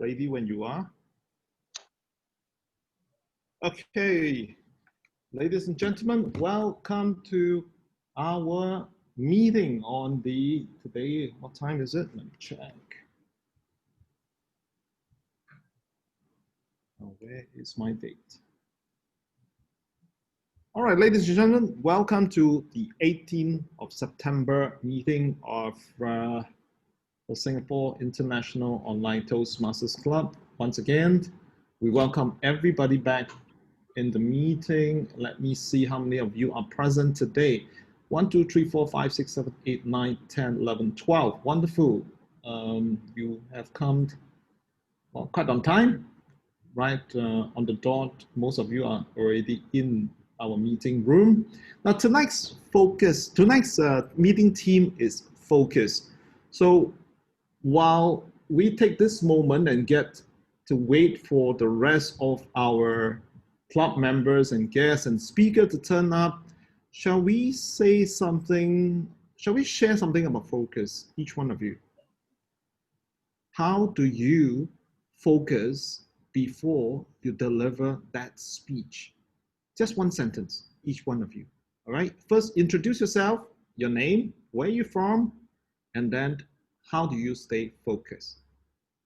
Ready when you are. Okay, ladies and gentlemen, welcome to our meeting on today, what time is it? Let me check. Oh, where is my date? All right, ladies and gentlemen, welcome to the 18th of September meeting of the Singapore International Online Toastmasters Club. Once again, we welcome everybody back in the meeting. Let me see how many of you are present today. 1, 2, 3, 4, 5, 6, 7, 8, 9, 10, 11, 12. Wonderful. You have come quite on time, right on the dot. Most of you are already in our meeting room. Now tonight's meeting theme is focus. So while we take this moment and get to wait for the rest of our club members and guests and speakers to turn up, shall we say something? Shall we share something about focus, each one of you? How do you focus before you deliver that speech? Just one sentence, each one of you. All right. First, introduce yourself, your name, where you're from, and then how do you stay focused?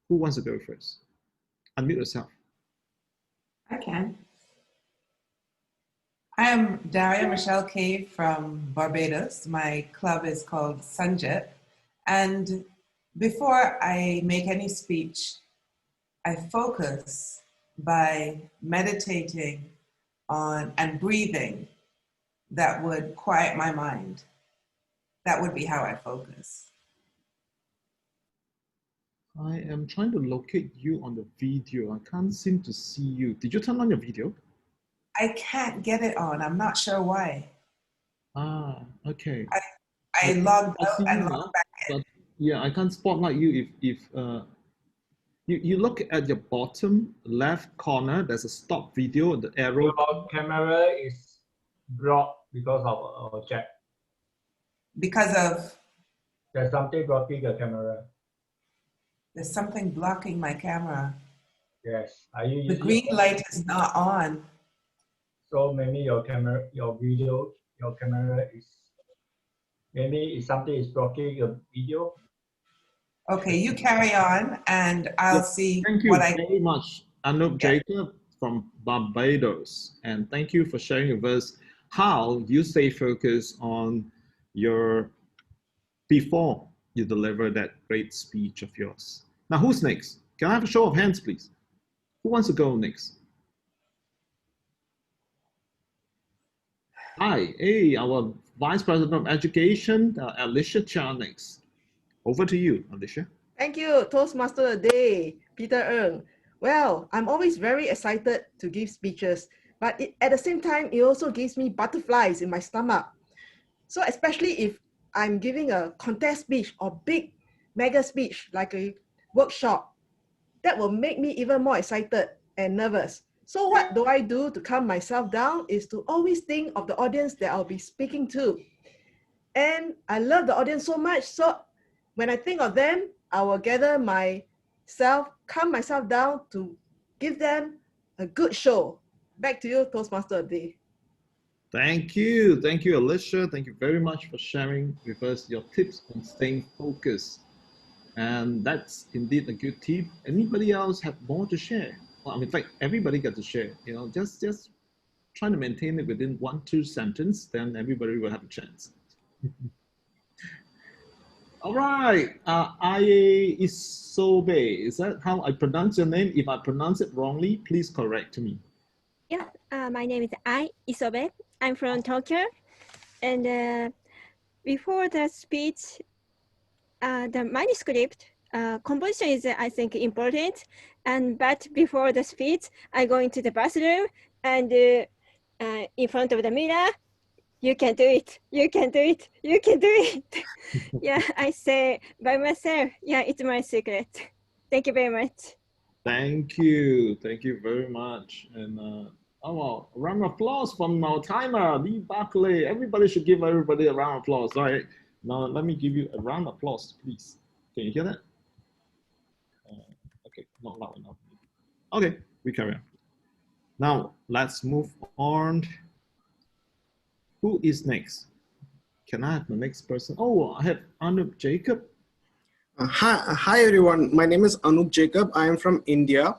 Who wants to go first? Unmute yourself. I can. I am Daria Michelle Kay from Barbados. My club is called Sunjet. And before I make any speech, I focus by meditating on and breathing that would quiet my mind. That would be how I focus. I am trying to locate you on the video. I can't seem to see you. Did you turn on your video? I can't get it on. I'm not sure why. Ah, okay. I logged out and logged back in. But yeah, I can't spotlight you if you look at your bottom left corner, there's a stop video, the arrow. Your camera is blocked because of our chat. Because of? There's something blocking the camera. There's something blocking my camera. Yes. Are you the green light is not on. So maybe your camera, your camera is, maybe something is blocking your video. Okay, you carry on and I'll see thank you what I very much, Anup Jacob from Barbados. And thank you for sharing with us how you stay focused on your, before you deliver that great speech of yours. Now, who's next? Can I have a show of hands, please? Who wants to go next? Hi, hey, our Vice President of Education, Alicia Chan next. Over to you, Alicia. Thank you, Toastmaster of the Day, Peter Ng. Well, I'm always very excited to give speeches, but at the same time, it also gives me butterflies in my stomach. So especially if I'm giving a contest speech or big mega speech, like a workshop, that will make me even more excited and nervous. So what do I do to calm myself down is to always think of the audience that I'll be speaking to. And I love the audience so much, so when I think of them, I will gather myself, calm myself down to give them a good show. Back to you, Toastmaster of the Day. Thank you, Alicia. Thank you very much for sharing with us your tips on staying focused. And that's indeed a good tip. Anybody else have more to share? Well, in fact, everybody got to share. You know, just trying to maintain it within 1-2 sentences, then everybody will have a chance. All right, Aye Isobe, is that how I pronounce your name? If I pronounce it wrongly, please correct me. Yeah, my name is Aye Isobe. I'm from Tokyo. And before the speech, the manuscript composition is, I think, important. But before the speech, I go into the bathroom and in front of the mirror, you can do it, you can do it, you can do it. Yeah, I say by myself, yeah, it's my secret. Thank you very much. Thank you very much. And oh, well, a round of applause from our timer, Lee Barclay. Everybody should give everybody a round of applause. All right, now let me give you a round of applause, please. Can you hear that? Okay, not loud enough. Okay, we carry on. Now, let's move on. Who is next? Can I have the next person? Oh, I have Anup Jacob. Hi everyone. My name is Anup Jacob. I am from India.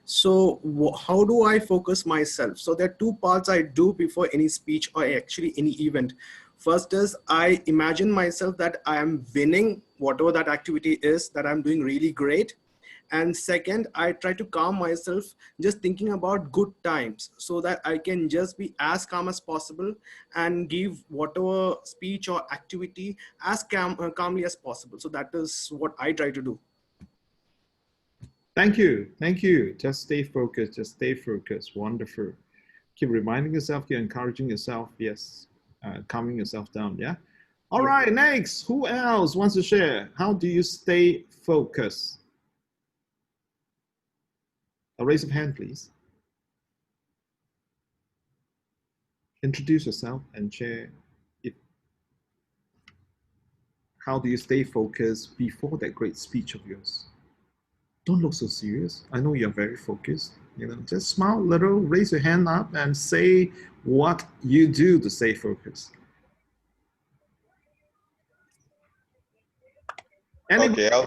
So how do I focus myself? So there are two parts I do before any speech or actually any event. First is I imagine myself that I am winning whatever that activity is, that I'm doing really great. And second, I try to calm myself just thinking about good times so that I can just be as calm as possible and give whatever speech or activity as calmly as possible. So that is what I try to do. Thank you. Thank you. Just stay focused. Just stay focused. Wonderful. Keep reminding yourself, keep encouraging yourself. Yes. Calming yourself down. Yeah. All right. Next. Who else wants to share? How do you stay focused? A raise of hand, please. Introduce yourself and share how do you stay focused before that great speech of yours. Don't look so serious. I know you're very focused. You know, just smile a little, raise your hand up and say what you do to stay focused. Anybody? Okay,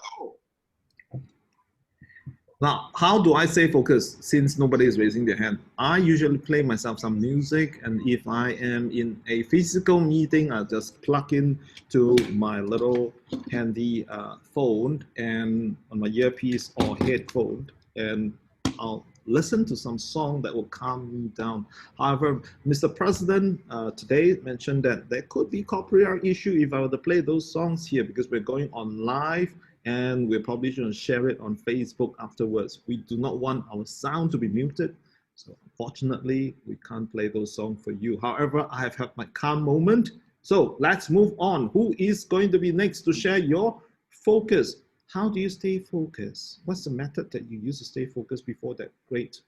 Now, how do I stay focused since nobody is raising their hand? I usually play myself some music, and if I am in a physical meeting, I just plug in to my little handy phone and on my earpiece or headphone, and I'll listen to some song that will calm me down. However, Mr. President today mentioned that there could be copyright issue if I were to play those songs here because we're going on live and we're probably going to share it on Facebook afterwards. We do not want our sound to be muted. So unfortunately, we can't play those songs for you. However, I have had my calm moment. So let's move on. Who is going to be next to share your focus? How do you stay focused? What's the method that you use to stay focused before that great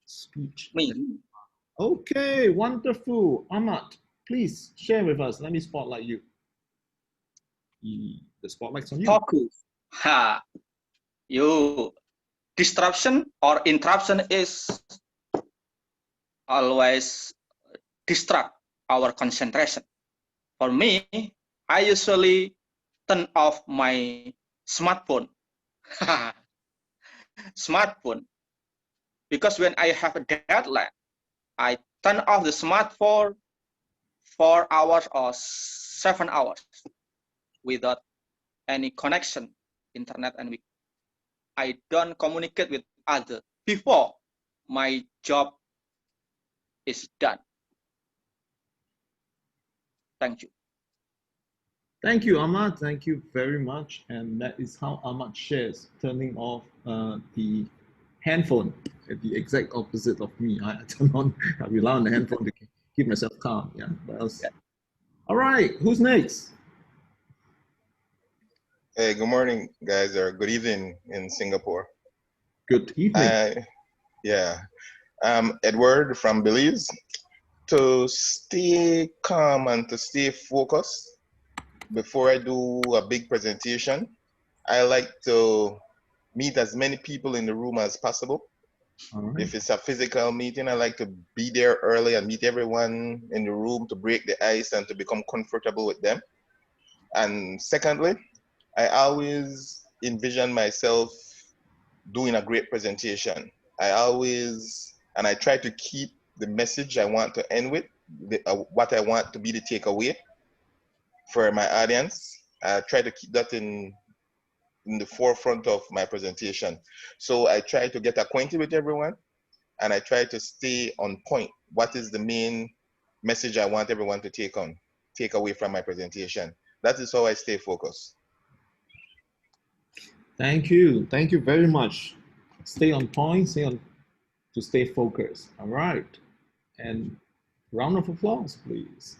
speech? me. Okay, wonderful. Ahmad, please share with us. Let me spotlight you. The spotlight's on you. Focus. Ha. You disruption or interruption is always distract our concentration. For me, I usually turn off my smartphone. Smartphone. Because when I have a deadline, I turn off the smartphone 4 hours or 7 hours without any connection, internet, and I don't communicate with others before my job is done. Thank you. Thank you, Ahmad. Thank you very much. And that is how Ahmad shares, turning off the handphone, the exact opposite of me. I turn on, I rely on the handphone to keep myself calm. Yeah. What else? Yeah. All right. Who's next? Hey, good morning, guys, or good evening in Singapore. Good evening. Yeah. Edward from Belize. To stay calm and to stay focused before I do a big presentation, I like to meet as many people in the room as possible. Right. If it's a physical meeting, I like to be there early and meet everyone in the room to break the ice and to become comfortable with them. And secondly, I always envision myself doing a great presentation. I try to keep the message I want to end with, what I want to be the takeaway for my audience. I try to keep that in the forefront of my presentation. So I try to get acquainted with everyone and I try to stay on point. What is the main message I want everyone to take away from my presentation? That is how I stay focused. Thank you. Thank you very much. Stay on point, to stay focused. All right. And round of applause, please.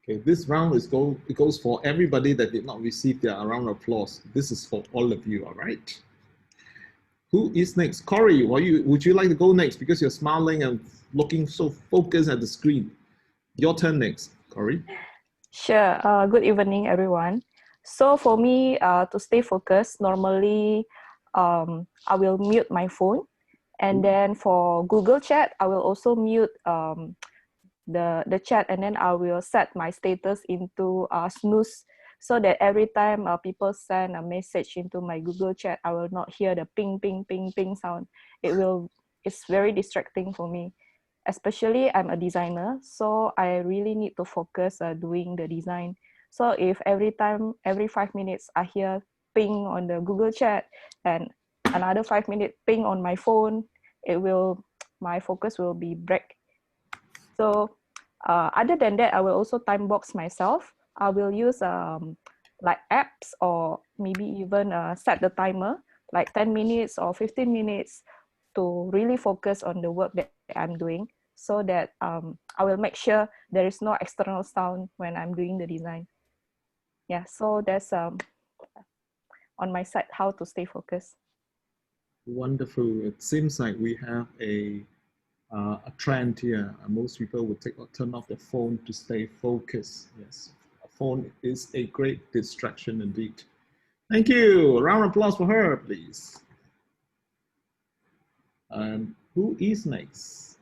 Okay, this round it goes for everybody that did not receive their round of applause. This is for all of you, all right? Who is next? Corey, would you like to go next because you're smiling and looking so focused at the screen? Your turn next, Corey. Sure. Good evening, everyone. So for me, to stay focused, normally I will mute my phone. And then for Google Chat, I will also mute the chat, and then I will set my status into snooze, so that every time people send a message into my Google Chat, I will not hear the ping, ping, ping, ping sound. It's very distracting for me. Especially I'm a designer, so I really need to focus doing the design. So if every 5 minutes I hear ping on the Google Chat and another 5 minute ping on my phone, my focus will be break. So other than that, I will also time box myself. I will use like apps, or maybe even set the timer like 10 minutes or 15 minutes to really focus on the work that I'm doing, so that I will make sure there is no external sound when I'm doing the design. Yeah, so that's on my side, how to stay focused. Wonderful. It seems like we have a trend here. Most people would turn off their phone to stay focused. Yes, a phone is a great distraction indeed. Thank you. A round of applause for her, please. And who is next?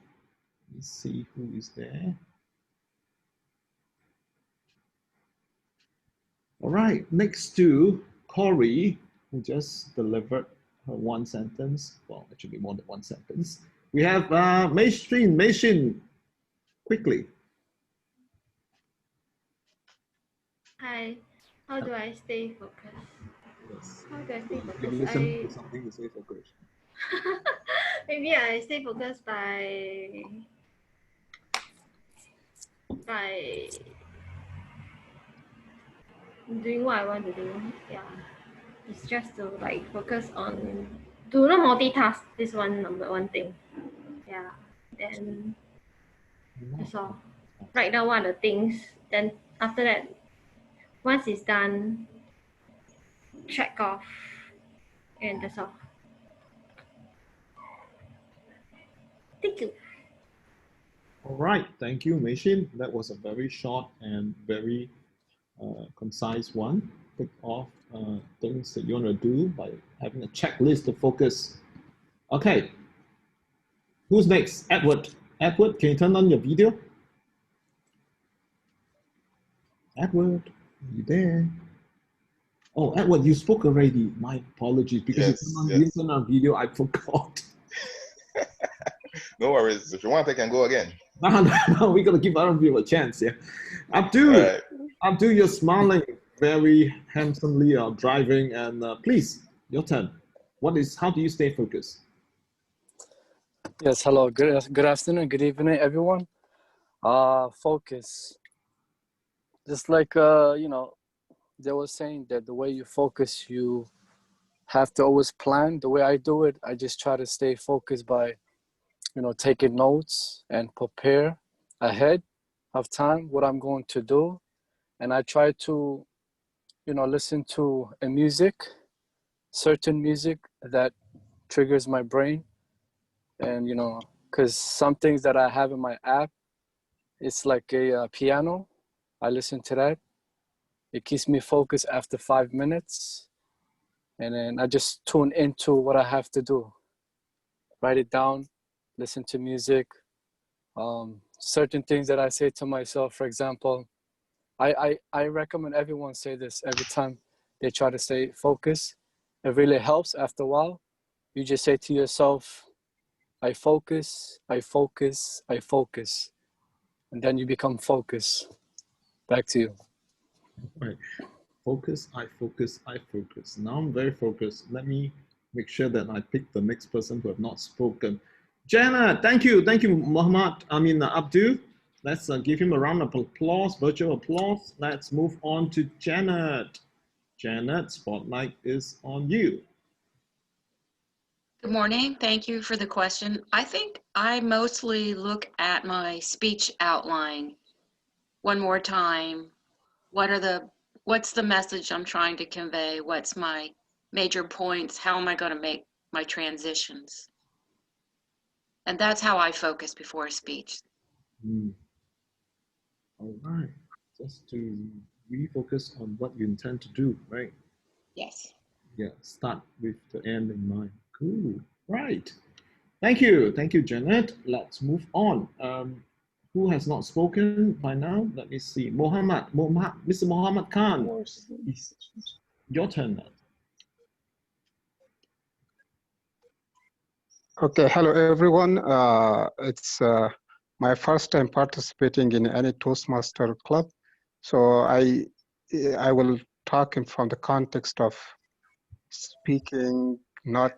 Let's see who is there. All right, next to Corey, who just delivered her one sentence. Well, actually more than one sentence. We have Mei Xin, quickly. Hi, how do I stay focused? Yes. How do I stay You focused? listen to something to stay focused. Maybe I stay focused by doing what I want to do. Yeah, it's just to like focus on, do not multitask. This one number one thing. Yeah, then that's all. Write down what are the things. Then after that, once it's done, check off, and that's all. Thank you. All right, thank you, Mei Xin. That was a very short and very concise one. Tick off things that you want to do by having a checklist to focus. Okay, who's next? Edward. Edward, can you turn on your video? Edward, are you there? Oh, Edward, you spoke already. My apologies, because you turned on video, I forgot. No worries. If you want, I can go again. No, we got to give other people a chance, yeah. Abdul, right. Abdul, you're smiling very handsomely driving, and please, your turn. How do you stay focused? Yes, hello, good afternoon, good evening, everyone. Focus. Just like, they were saying that the way you focus, you have to always plan. The way I do it, I just try to stay focused by, taking notes and prepare ahead of time what I'm going to do. And I try to, listen to certain music that triggers my brain. And, because some things that I have in my app, it's like a piano. I listen to that. It keeps me focused after 5 minutes. And then I just tune into what I have to do. Write it down, listen to music. Certain things that I say to myself, for example, I recommend everyone say this every time they try to stay focused. It really helps after a while. You just say to yourself, I focus, I focus, I focus. And then you become focused. Back to you. Right. Focus, I focus, I focus. Now I'm very focused. Let me make sure that I pick the next person who have not spoken. Janet, thank you, Abdul. Let's give him a round of applause, virtual applause. Let's move on to Janet. Janet, spotlight is on you. Good morning. Thank you for the question. I think I mostly look at my speech outline one more time. What's the message I'm trying to convey? What's my major points? How am I going to make my transitions? And that's how I focus before a speech. All right. Just to refocus on what you intend to do, right? Yes. yeah, start with the end in mind. Cool. Right. Thank you. Thank you, Janet. Let's move on. Who has not spoken by now? Let me see. Mr. Mohammed Khan, it's your turn now. Okay, hello everyone. It's my first time participating in any Toastmaster club. So I will talk from the context of speaking, not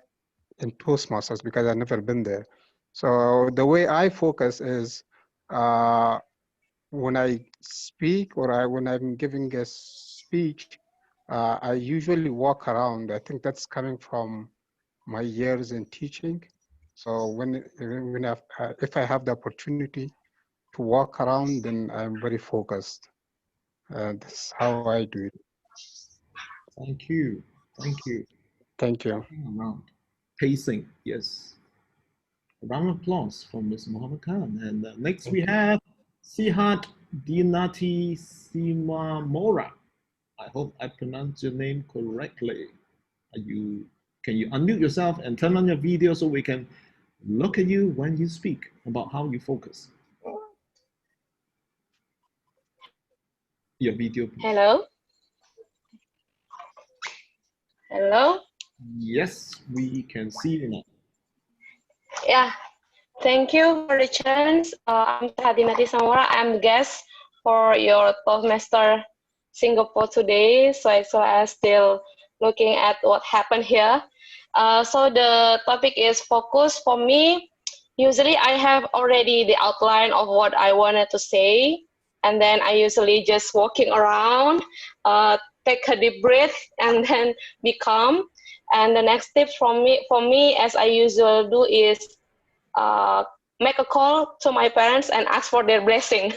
in Toastmasters, because I've never been there. So the way I focus is when I speak or when I'm giving a speech, I usually walk around. I think that's coming from my years in teaching. So if I have the opportunity to walk around, then I'm very focused. That's how I do it. Thank you. Thank you. Thank you. Walking around. Pacing, yes. A round of applause from Mr. Mohammed Khan. And next we have Sihat Dinati Simamora. I hope I pronounced your name correctly. Can you unmute yourself and turn on your video so we can look at you when you speak about how you focus? Your video, please. Hello? Hello? Yes, we can see you now. Yeah, thank you for the chance. I'm Hadinati Samora. I'm guest for your Toastmaster Singapore today. So I'm still looking at what happened here. So the topic is focus. For me, usually I have already the outline of what I wanted to say. And then I usually just walking around, take a deep breath, and then be calm. And the next tip for me, as I usually do, is make a call to my parents and ask for their blessing.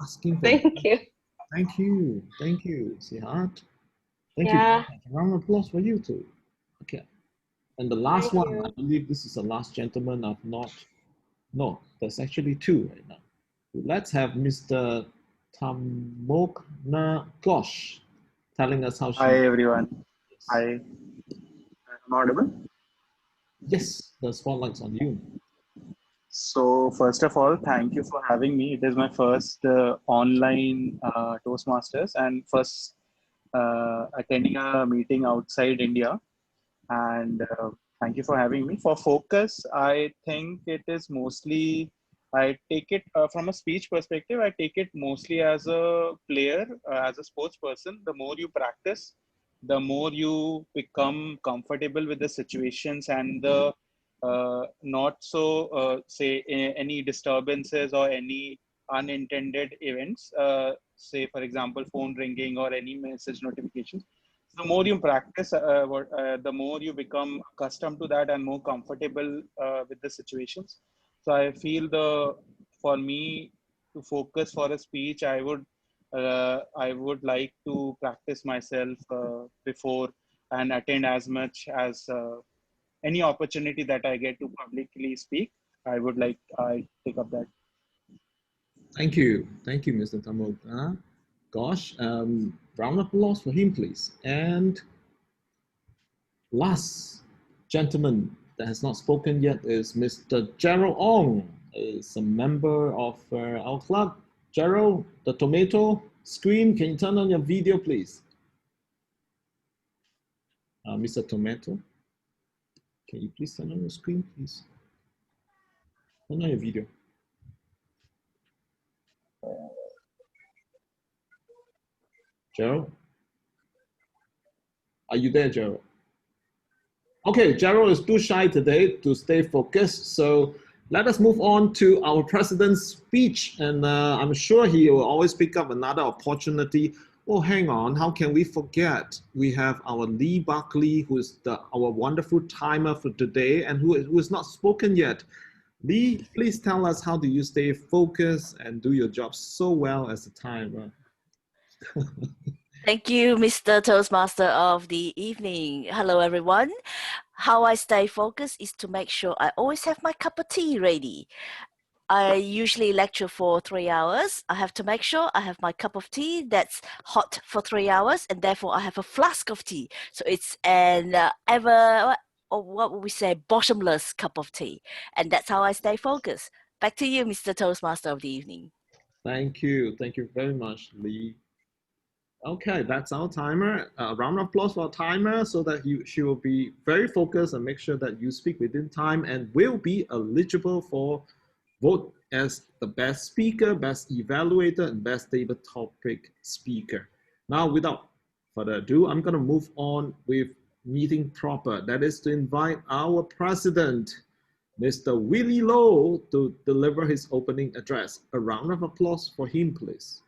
Asking for Thank you. Thank you. Thank you, Sihat. Thank Yeah. you. A round of applause for you too. Okay. And the last Thank one, you. I believe this is the last gentleman I've not. No, there's actually two right now. Let's have Mr. Tamokna Klosh telling us how she. Hi everyone. Hi. Am I audible? Yes, the spotlight's on you. So first of all, thank you for having me. It is my first online Toastmasters and first attending a meeting outside India. And thank you for having me. For focus, I think it is mostly, I take it from a speech perspective, I take it mostly as a player, as a sports person. The more you practice, the more you become comfortable with the situations and the not so say any disturbances or any unintended events, say for example phone ringing or any message notifications. The more you practice, the more you become accustomed to that and more comfortable with the situations. So I feel for me to focus for a speech, I would like to practice myself before and attend as much as any opportunity that I get to publicly speak. I take up that. Thank you. Thank you, Mr. Tamokna. Gosh, round of applause for him, please. And last gentleman that has not spoken yet is Mr. Gerald Ong. Is a member of our club. Gerald, the tomato screen, can you turn on your video, please? Mr. Tomato, can you please turn on your screen, please? Turn on your video. Gerald? Are you there, Gerald? Okay, Gerald is too shy today to stay focused, so let us move on to our president's speech, and I'm sure he will always pick up another opportunity. Oh, hang on, how can we forget? We have our Lee Buckley, who is our wonderful timer for today, and who is not spoken yet. Lee, please tell us, how do you stay focused and do your job so well as a timer? Thank you, Mr. Toastmaster of the evening. Hello, everyone. How I stay focused is to make sure I always have my cup of tea ready. I usually lecture for 3 hours. I have to make sure I have my cup of tea that's hot for 3 hours, and therefore I have a flask of tea. So it's an or what would we say, bottomless cup of tea. And that's how I stay focused. Back to you, Mr. Toastmaster of the evening. Thank you. Thank you very much, Lee. Okay, that's our timer. A round of applause for our timer so that she will be very focused and make sure that you speak within time and will be eligible for vote as the best speaker, best evaluator, and best table topic speaker. Now, without further ado, I'm going to move on with meeting proper. That is to invite our president, Mr. Willie Low, to deliver his opening address. A round of applause for him, please.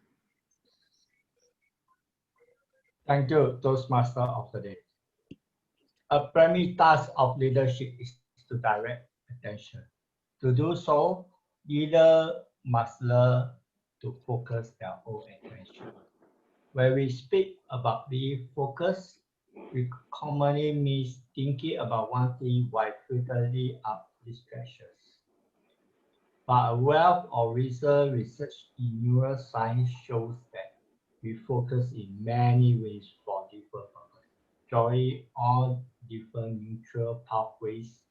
Thank you, Toastmaster of the day. A primary task of leadership is to direct attention. To do so, leader must learn to focus their own attention. When we speak about being focused, we commonly mean thinking about one thing while filtering out distractions. But a wealth of recent research in neuroscience shows that we focus in many ways for different purposes, drawing on different neutral pathways,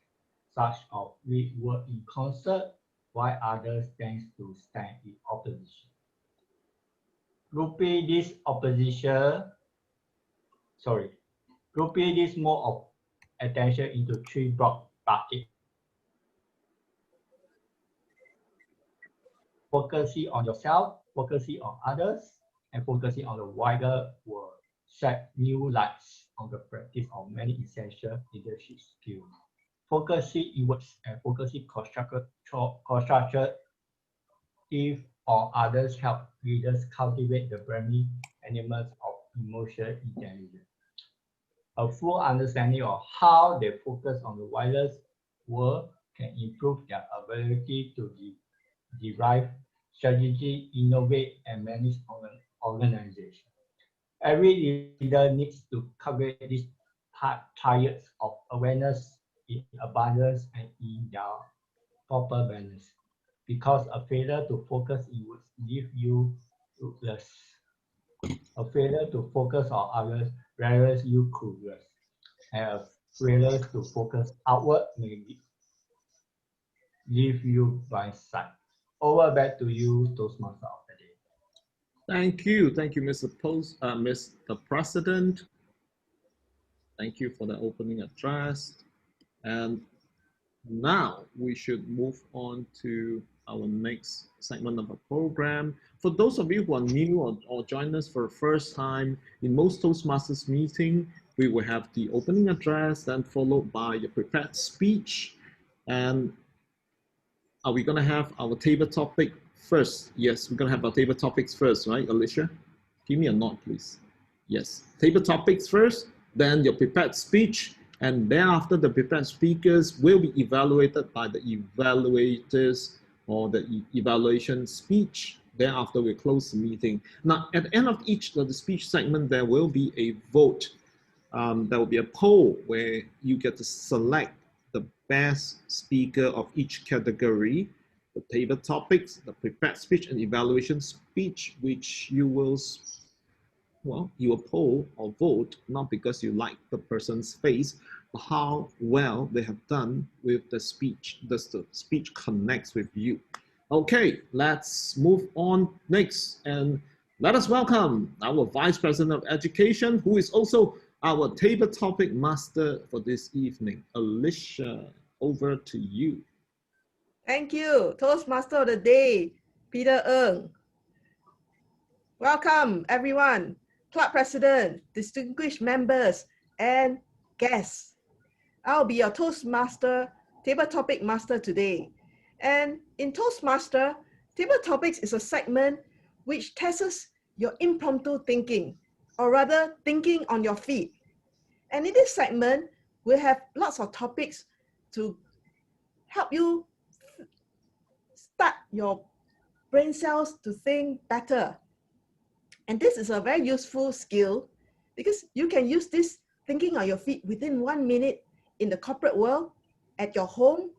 such as we work in concert, while others tend to stand in opposition. Grouping this mode of attention into three broad buckets. Focusing on yourself, focusing on others, and focusing on the wider world shed new lights on the practice of many essential leadership skills. Focusing inwards and focusing constructive or others help leaders cultivate the brainy elements of emotional intelligence. A full understanding of how they focus on the wider world can improve their ability to derive strategy, innovate, and manage organization. Every leader needs to cultivate these triads of awareness in abundance and in their proper balance. Because a failure to focus inwards leaves you rootless. A failure to focus on others renders you clueless. And a failure to focus outward may leave you blindsided. Over back to you, Toastmaster of the day. Thank you, Mr. President. Thank you for the opening address. And now we should move on to our next segment of the program. For those of you who are new or join us for the first time, in most Toastmasters meeting, we will have the opening address, then followed by your prepared speech. And are we going to have our table topic first? Yes, we're going to have our table topics first, right, Alicia? Give me a nod, please. Yes, table topics first, then your prepared speech, and thereafter the prepared speakers will be evaluated by the evaluators or the evaluation speech. Thereafter, we'll close the meeting. Now, at the end of each of the speech segment, there will be a vote. There will be a poll where you get to select the best speaker of each category, the table topics, the prepared speech, and evaluation speech, which you will poll or vote, not because you like the person's face, but how well they have done with the speech. Does the speech connects with you? Okay, let's move on next. And let us welcome our Vice President of Education, who is also our table topic master for this evening. Alicia, over to you. Thank you, Toastmaster of the day, Peter Ng. Welcome, everyone, club president, distinguished members, and guests. I'll be your Toastmaster, table topic master today. And in Toastmaster, table topics is a segment which tests your impromptu thinking, or rather thinking on your feet. And in this segment, we'll have lots of topics to help you start your brain cells to think better. And this is a very useful skill because you can use this thinking on your feet within 1 minute in the corporate world, at your home,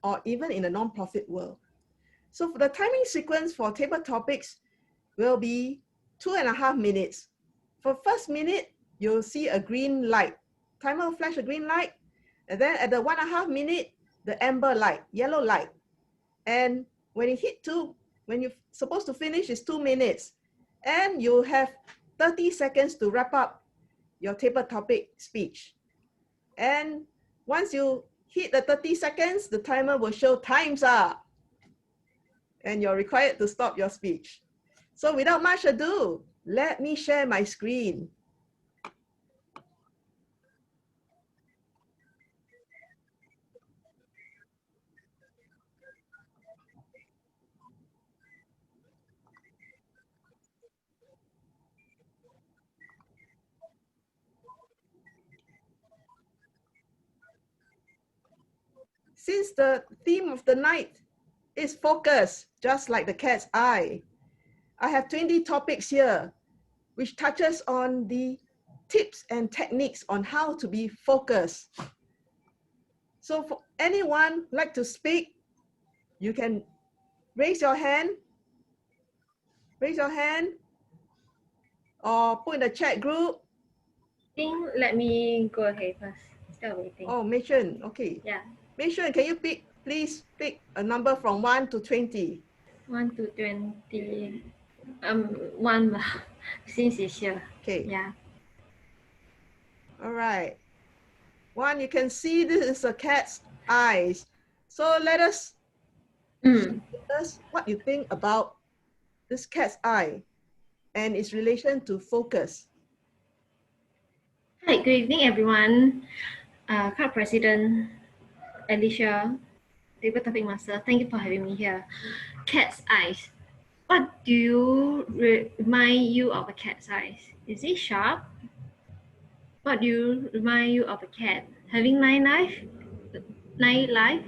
or even in a non-profit world. So for the timing sequence for table topics will be 2.5 minutes. For first minute, you'll see a green light. Timer will flash a green light. And then at the 1.5 minute, the amber light, yellow light. And when you hit 2, when you're supposed to finish is 2 minutes. And you have 30 seconds to wrap up your table topic speech. And once you hit the 30 seconds, the timer will show time's up. And you're required to stop your speech. So without much ado, let me share my screen. Since the theme of the night is focus, just like the cat's eye, I have 20 topics here, which touches on the tips and techniques on how to be focused. So for anyone like to speak, you can raise your hand, or put in the chat group. Let me go ahead first instead of waiting. Oh, Mei Shun, okay. Yeah. Mei Shun, can you please pick a number from 1 to 20? 1 to 20. 1 since it's here. Okay. Yeah. All right. 1, you can see this is a cat's eyes. So let us share with us what you think about this cat's eye and its relation to focus. Hi, good evening, everyone. Club President Alicia, Table Topic Master, thank you for having me here. Cat's eyes. What do you remind you of a cat's eyes? Is it sharp? What do you remind you of a cat? Having 9 life? 9 life?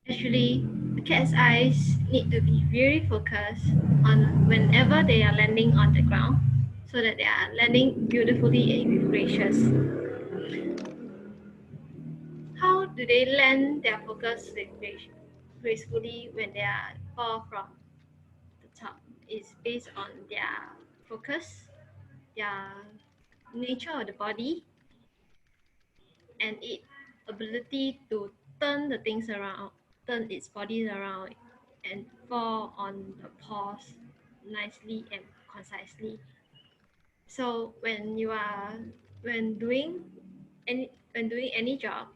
Actually, the cat's eyes need to be very focused on whenever they are landing on the ground, so that they are landing beautifully and with gracious. How do they land their focus with gracefully when they are fall from the top? It's based on their focus, their nature of the body, and its ability to turn the things around, turn its body around, and fall on the paws nicely and concisely. So when doing any job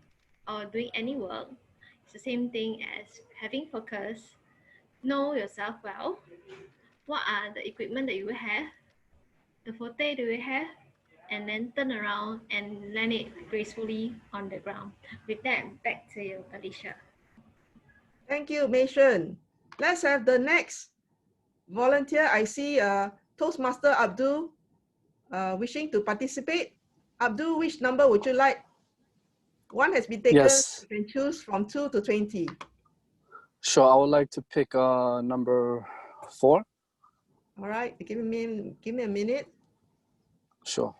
or doing any work, it's the same thing as having focus. Know yourself well. What are the equipment that you have, the forte that you have, and then turn around and land it gracefully on the ground. With that, back to you, Alicia. Thank you, Mei Shun. Let's have the next volunteer. I see Toastmaster Abdul wishing to participate. Abdul, which number would you like? 1 has been taken. Yes. You can choose from 2 to 20. Sure, I would like to pick number 4. All right, give me a minute. Sure.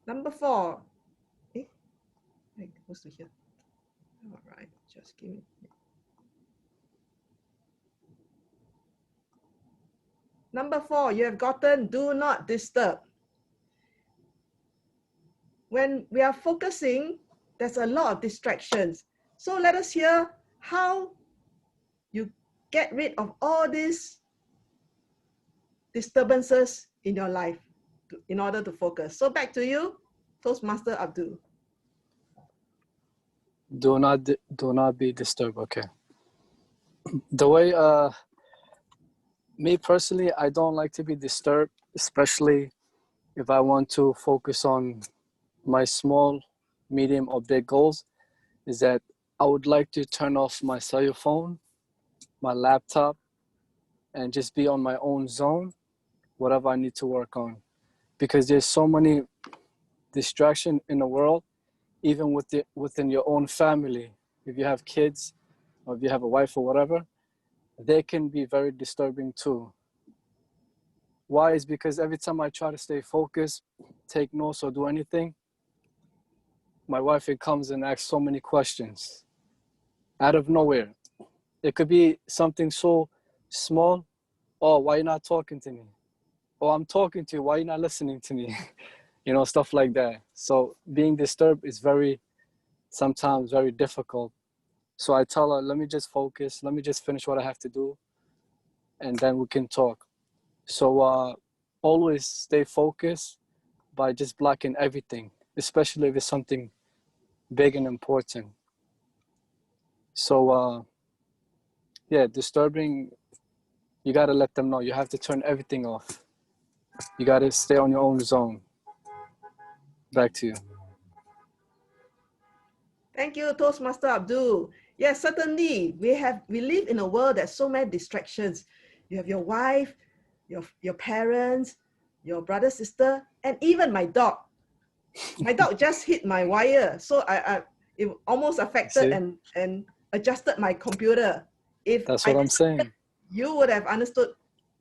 Number 4. Wait, what's to here? All right, just give me. Number 4, you have gotten do not disturb. When we are focusing, there's a lot of distractions. So let us hear how you get rid of all these disturbances in your life in order to focus. So back to you, Toastmaster Abdul. Do not be disturbed. Okay. The way me personally, I don't like to be disturbed, especially if I want to focus on my small, medium, or big goals. Is that I would like to turn off my cell phone, my laptop, and just be on my own zone, whatever I need to work on. Because there's so many distractions in the world, even within your own family. If you have kids, or if you have a wife or whatever, they can be very disturbing too. Why is because every time I try to stay focused, take notes or do anything, my wife comes and asks so many questions out of nowhere. It could be something so small. Oh, why you not talking to me? Oh, I'm talking to you. Why you not listening to me? You know, stuff like that. So being disturbed is sometimes very difficult. So I tell her, let me just focus. Let me just finish what I have to do. And then we can talk. So always stay focused by just blocking everything, especially if it's something big and important. So yeah, disturbing, you got to let them know. You have to turn everything off. You got to stay on your own zone. Back to you. Thank you, Toastmaster Abdul. Yes, certainly. We live in a world that's so many distractions. You have your wife, your parents, your brother, sister, and even my dog. My dog just hit my wire, so it almost affected and adjusted my computer. If That's I what I'm didn't, saying. you would have understood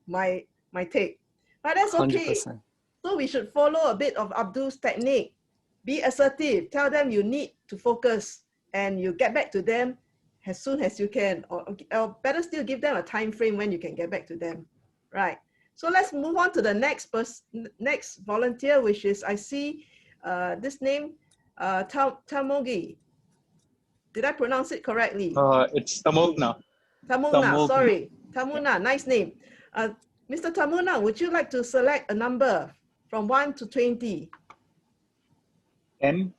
my take. But that's okay. 100%. So we should follow a bit of Abdul's technique. Be assertive. Tell them you need to focus, and you get back to them as soon as you can, or better still, give them a time frame when you can get back to them. Right. So let's move on to the next volunteer, which is, I see this name, Tamogi. Did I pronounce it correctly? It's Tamogna. Tamuna, sorry. Tamuna, nice name. Mr. Tamuna, would you like to select a number from 1 to 20? 10.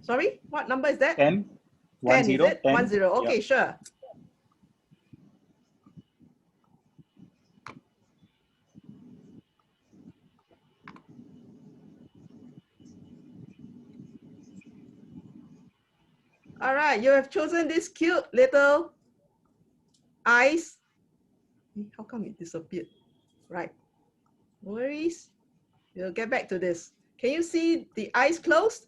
Sorry, what number is that? 10. 10, is it? 10. 10. Okay, yeah. sure. All right, you have chosen this cute little eyes. How come it disappeared? Right, no worries. We'll get back to this. Can you see the eyes closed?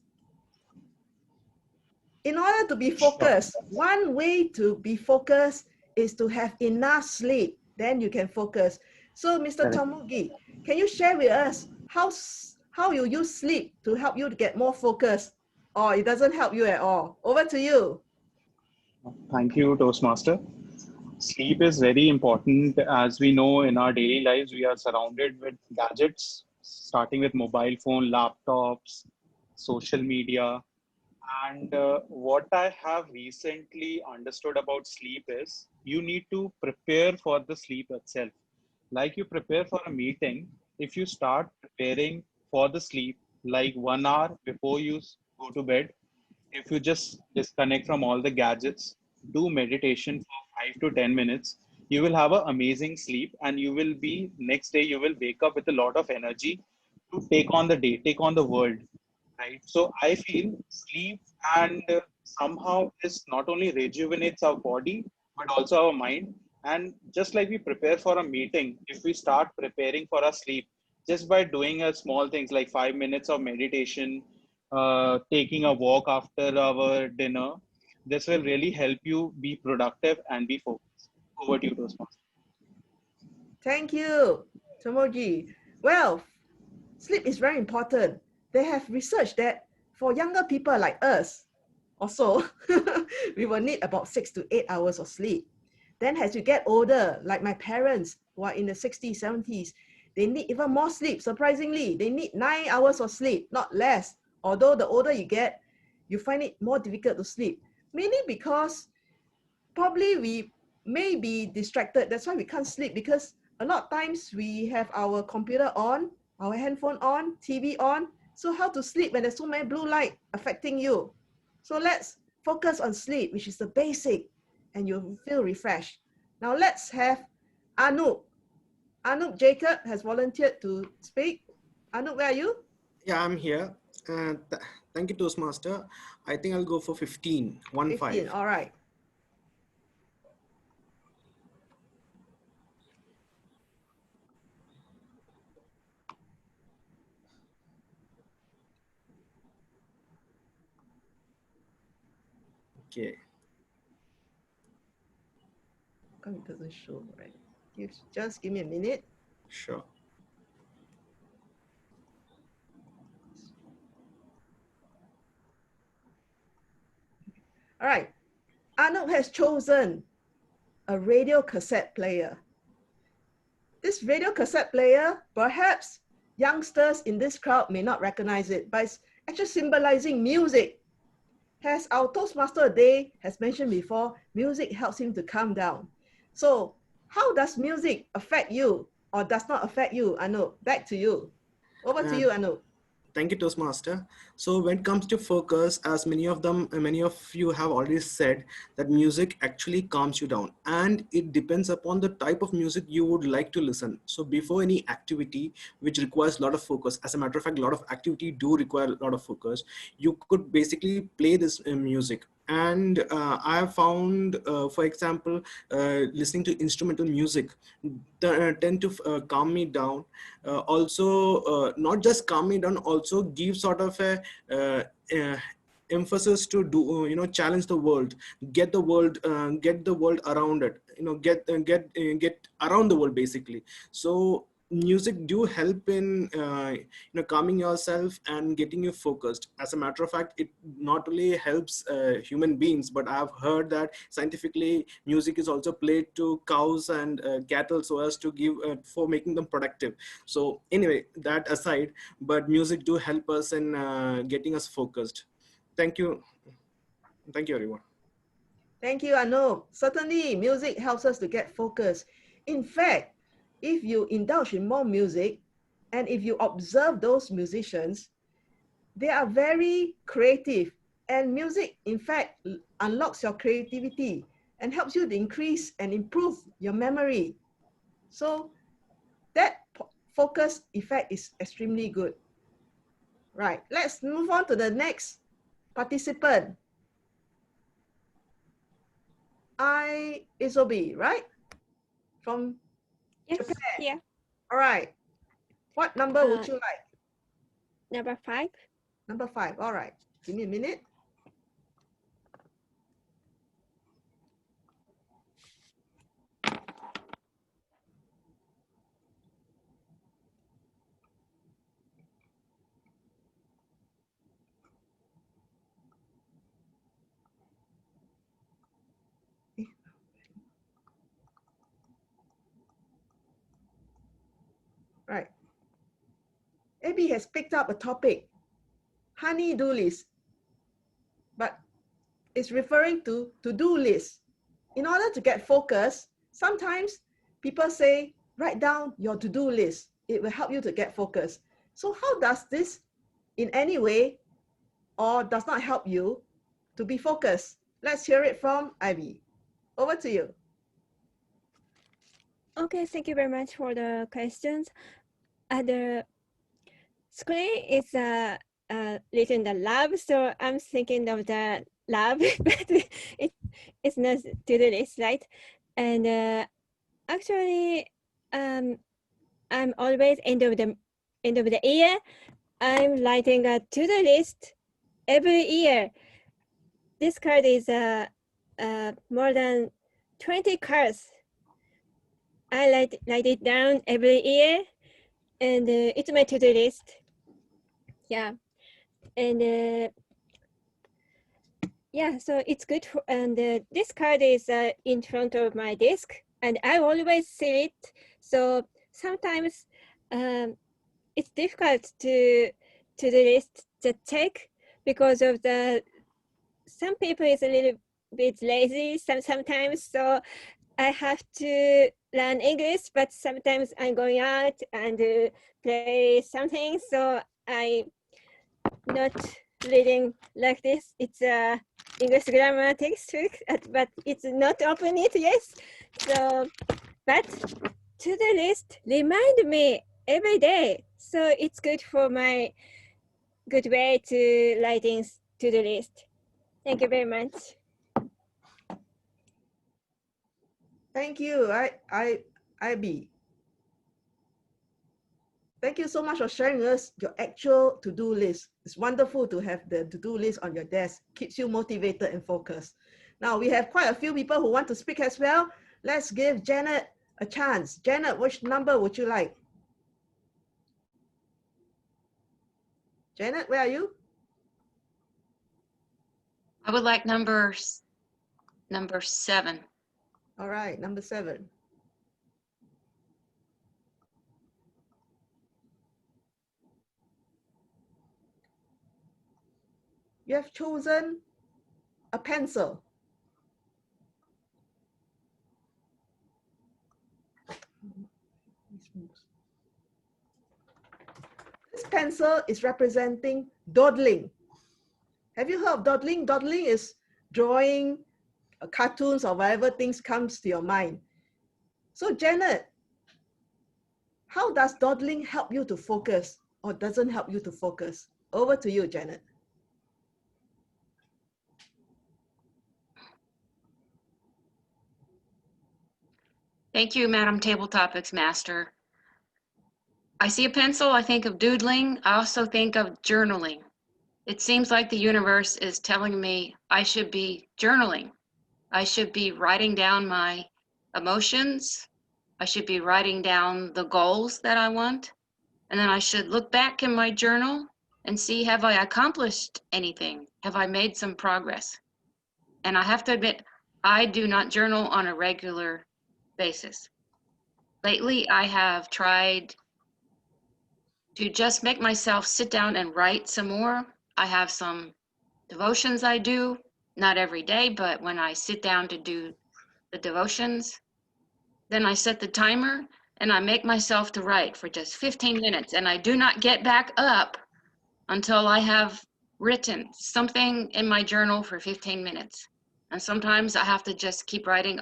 In order to be focused, one way to be focused is to have enough sleep. Then you can focus. So, Mr. Tomugi, can you share with us how you use sleep to help you to get more focus, or it doesn't help you at all? Over to you. Thank you, Toastmaster. Sleep is very important. As we know, in our daily lives, we are surrounded with gadgets, starting with mobile phone, laptops, social media. And what I have recently understood about sleep is you need to prepare for the sleep itself. Like you prepare for a meeting, if you start preparing for the sleep like 1 hour before you go to bed, if you just disconnect from all the gadgets, do meditation for 5 to 10 minutes, you will have an amazing sleep, and you will be next day, you will wake up with a lot of energy to take on the day, take on the world. Right. So I feel sleep and somehow this not only rejuvenates our body, but also our mind. And just like we prepare for a meeting, if we start preparing for our sleep, just by doing a small things like 5 minutes of meditation, taking a walk after our dinner, this will really help you be productive and be focused. Over to you, Toastmaster. Thank you, Tomogi. Well, sleep is very important. They have researched that for younger people like us, also, we will need about 6 to 8 hours of sleep. Then as you get older, like my parents who are in the 60s, 70s, they need even more sleep. Surprisingly, they need 9 hours of sleep, not less. Although the older you get, you find it more difficult to sleep. Mainly because probably we may be distracted. That's why we can't sleep, because a lot of times we have our computer on, our handphone on, TV on. So how to sleep when there's so many blue light affecting you? So let's focus on sleep, which is the basic, and you'll feel refreshed. Now let's have Anup. Anup Jacob has volunteered to speak. Anup, where are you? Yeah, I'm here. Thank you, Toastmaster. I think I'll go for 15. 15, all right. Okay. Come, it doesn't show, right? Just give me a minute. Sure. All right. Arnold has chosen a radio cassette player. This radio cassette player, perhaps youngsters in this crowd may not recognize it, but it's actually symbolizing music. As our Toastmaster Day has mentioned before, music helps him to calm down. So how does music affect you or does not affect you, Anu? Back to you. Over to you, Anu. Thank you, Toastmaster. So when it comes to focus, as many of you have already said, that music actually calms you down, and it depends upon the type of music you would like to listen. So before any activity which requires a lot of focus, as a matter of fact, a lot of activity do require a lot of focus, you could basically play this music. And I have found, for example, listening to instrumental music tend to calm me down. Also, not just calm me down, also give sort of a emphasis to do, challenge the world, get the world around it, get around the world basically. So music do help in calming yourself and getting you focused. As a matter of fact, it not only helps human beings, but I've heard that scientifically music is also played to cows and cattle so as to give for making them productive. So anyway, that aside, but music do help us in getting us focused. Thank you everyone. Thank you, Anu. Certainly, music helps us to get focused. In fact, if you indulge in more music, and if you observe those musicians, they are very creative. And music, in fact, unlocks your creativity and helps you to increase and improve your memory. So that focus effect is extremely good. Right, let's move on to the next participant. Isobe, right? From Japan. Yeah. All right. What number would you like? Number 5. Number 5. All right. Give me a minute. Right. Abby has picked up a topic, honey-do list, but it's referring to to-do list. In order to get focus, sometimes people say, write down your to-do list. It will help you to get focus. So how does this in any way or does not help you to be focused? Let's hear it from Ivy. Over to you. Okay, thank you very much for the questions. The screen is written the lab, so I'm thinking of the lab, but it's not to-do list, right? And actually, I'm always end of the year, I'm writing a to-do list every year. This card is more than 20 cards. I write it down every year, and it's my to-do list. Yeah, and yeah, so it's good for, and this card is in front of my desk, and I always see it. So sometimes it's difficult to the list to check because of some people is a little bit lazy sometimes. So I have to learn English, but sometimes I'm going out and play something. So I not reading like this. It's a English grammar textbook, but it's not open it yet. So, but to-do list remind me every day. So it's good for my good way to writing to-do list. Thank you very much. Thank you, IB. Thank you so much for sharing us your actual to-do list. It's wonderful to have the to-do list on your desk. Keeps you motivated and focused. Now we have quite a few people who want to speak as well. Let's give Janet a chance. Janet, which number would you like? Janet, where are you? I would like number 7. All right, number 7. You have chosen a pencil. This pencil is representing dawdling. Have you heard of dawdling? Dawdling is drawing cartoons or whatever things comes to your mind. So Janet, how does dawdling help you to focus or doesn't help you to focus? Over to you, Janet. Thank you, Madam Table Topics Master. I see a pencil, I think of doodling. I also think of journaling. It seems like the universe is telling me I should be journaling. I should be writing down my emotions. I should be writing down the goals that I want. And then I should look back in my journal and see, have I accomplished anything? Have I made some progress? And I have to admit, I do not journal on a regular basis. Lately, I have tried to just make myself sit down and write some more. I have some devotions I do, not every day, but when I sit down to do the devotions, then I set the timer and I make myself to write for just 15 minutes, and I do not get back up until I have written something in my journal for 15 minutes. And sometimes I have to just keep writing,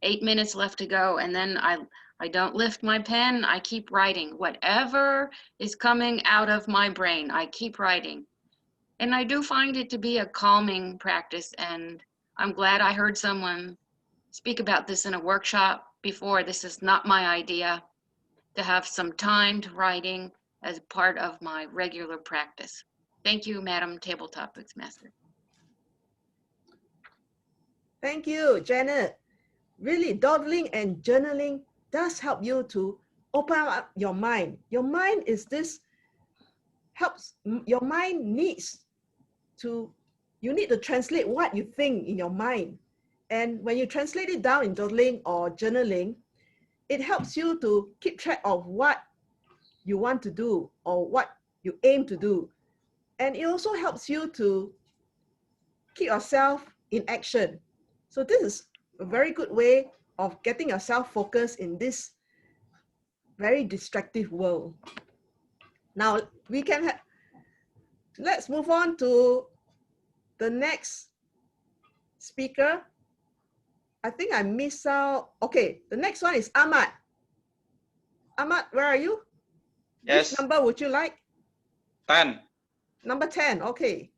8 minutes left to go, and then I don't lift my pen, I keep writing. Whatever is coming out of my brain, I keep writing. And I do find it to be a calming practice, and I'm glad I heard someone speak about this in a workshop before. This is not my idea, to have some timed writing as part of my regular practice. Thank you, Madam Table Topics Master. Thank you, Janet. Really, dawdling and journaling does help you to open up your mind. Your mind is this, your mind needs to, you need to translate what you think in your mind. And when you translate it down in dawdling or journaling, it helps you to keep track of what you want to do or what you aim to do. And it also helps you to keep yourself in action. So this is a very good way of getting yourself focused in this very distractive world. Now we can let's move on to the next speaker. I think I missed out. Okay, the next one is Ahmad. Ahmad, where are you? Yes. Which number would you like? 10. Number 10, okay.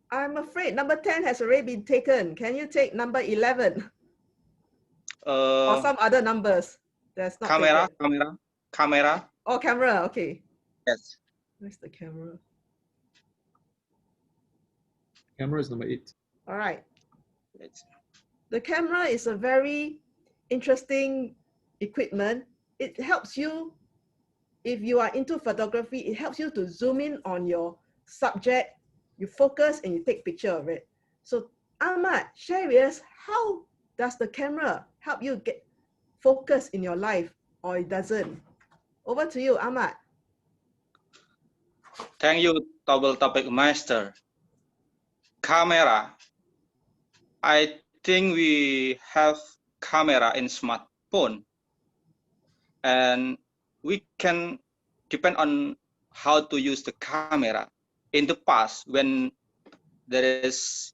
I'm afraid number 10 has already been taken. Can you take number 11? Or some other numbers that's not Camera, taken? camera. Oh, camera, okay. Yes. Where's the camera? Camera is number 8. All right. The camera is a very interesting equipment. It helps you, if you are into photography, it helps you to zoom in on your subject, you focus and you take picture of it. So Ahmad, share with us, how does the camera help you get focus in your life, or it doesn't? Over to you, Ahmad. Thank you, Table Topic Master. Camera. I think we have camera in smartphone, and we can depend on how to use the camera. In the past, when there is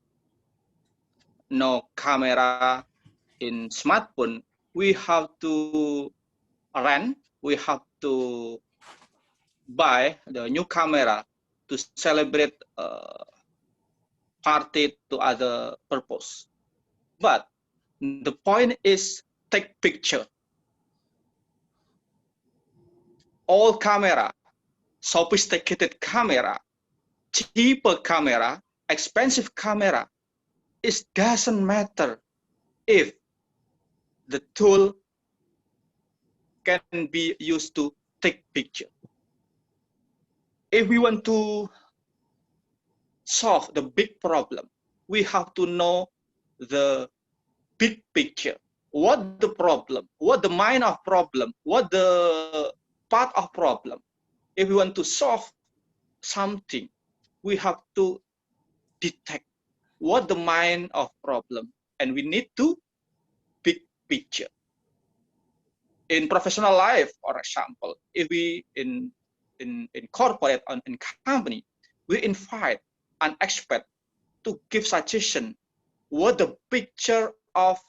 no camera in smartphone, we have to rent, we have to buy the new camera to celebrate party to other purpose. But the point is take picture. All camera, sophisticated camera, cheaper camera, expensive camera, it doesn't matter if the tool can be used to take picture. If we want to solve the big problem, we have to know the big picture. What the problem, what the mind of problem, what the part of problem. If we want to solve something, we have to detect what the mind of problem, and we need to big picture. In professional life, for example, if we in corporate or in company, we invite an expert to give suggestion what the picture of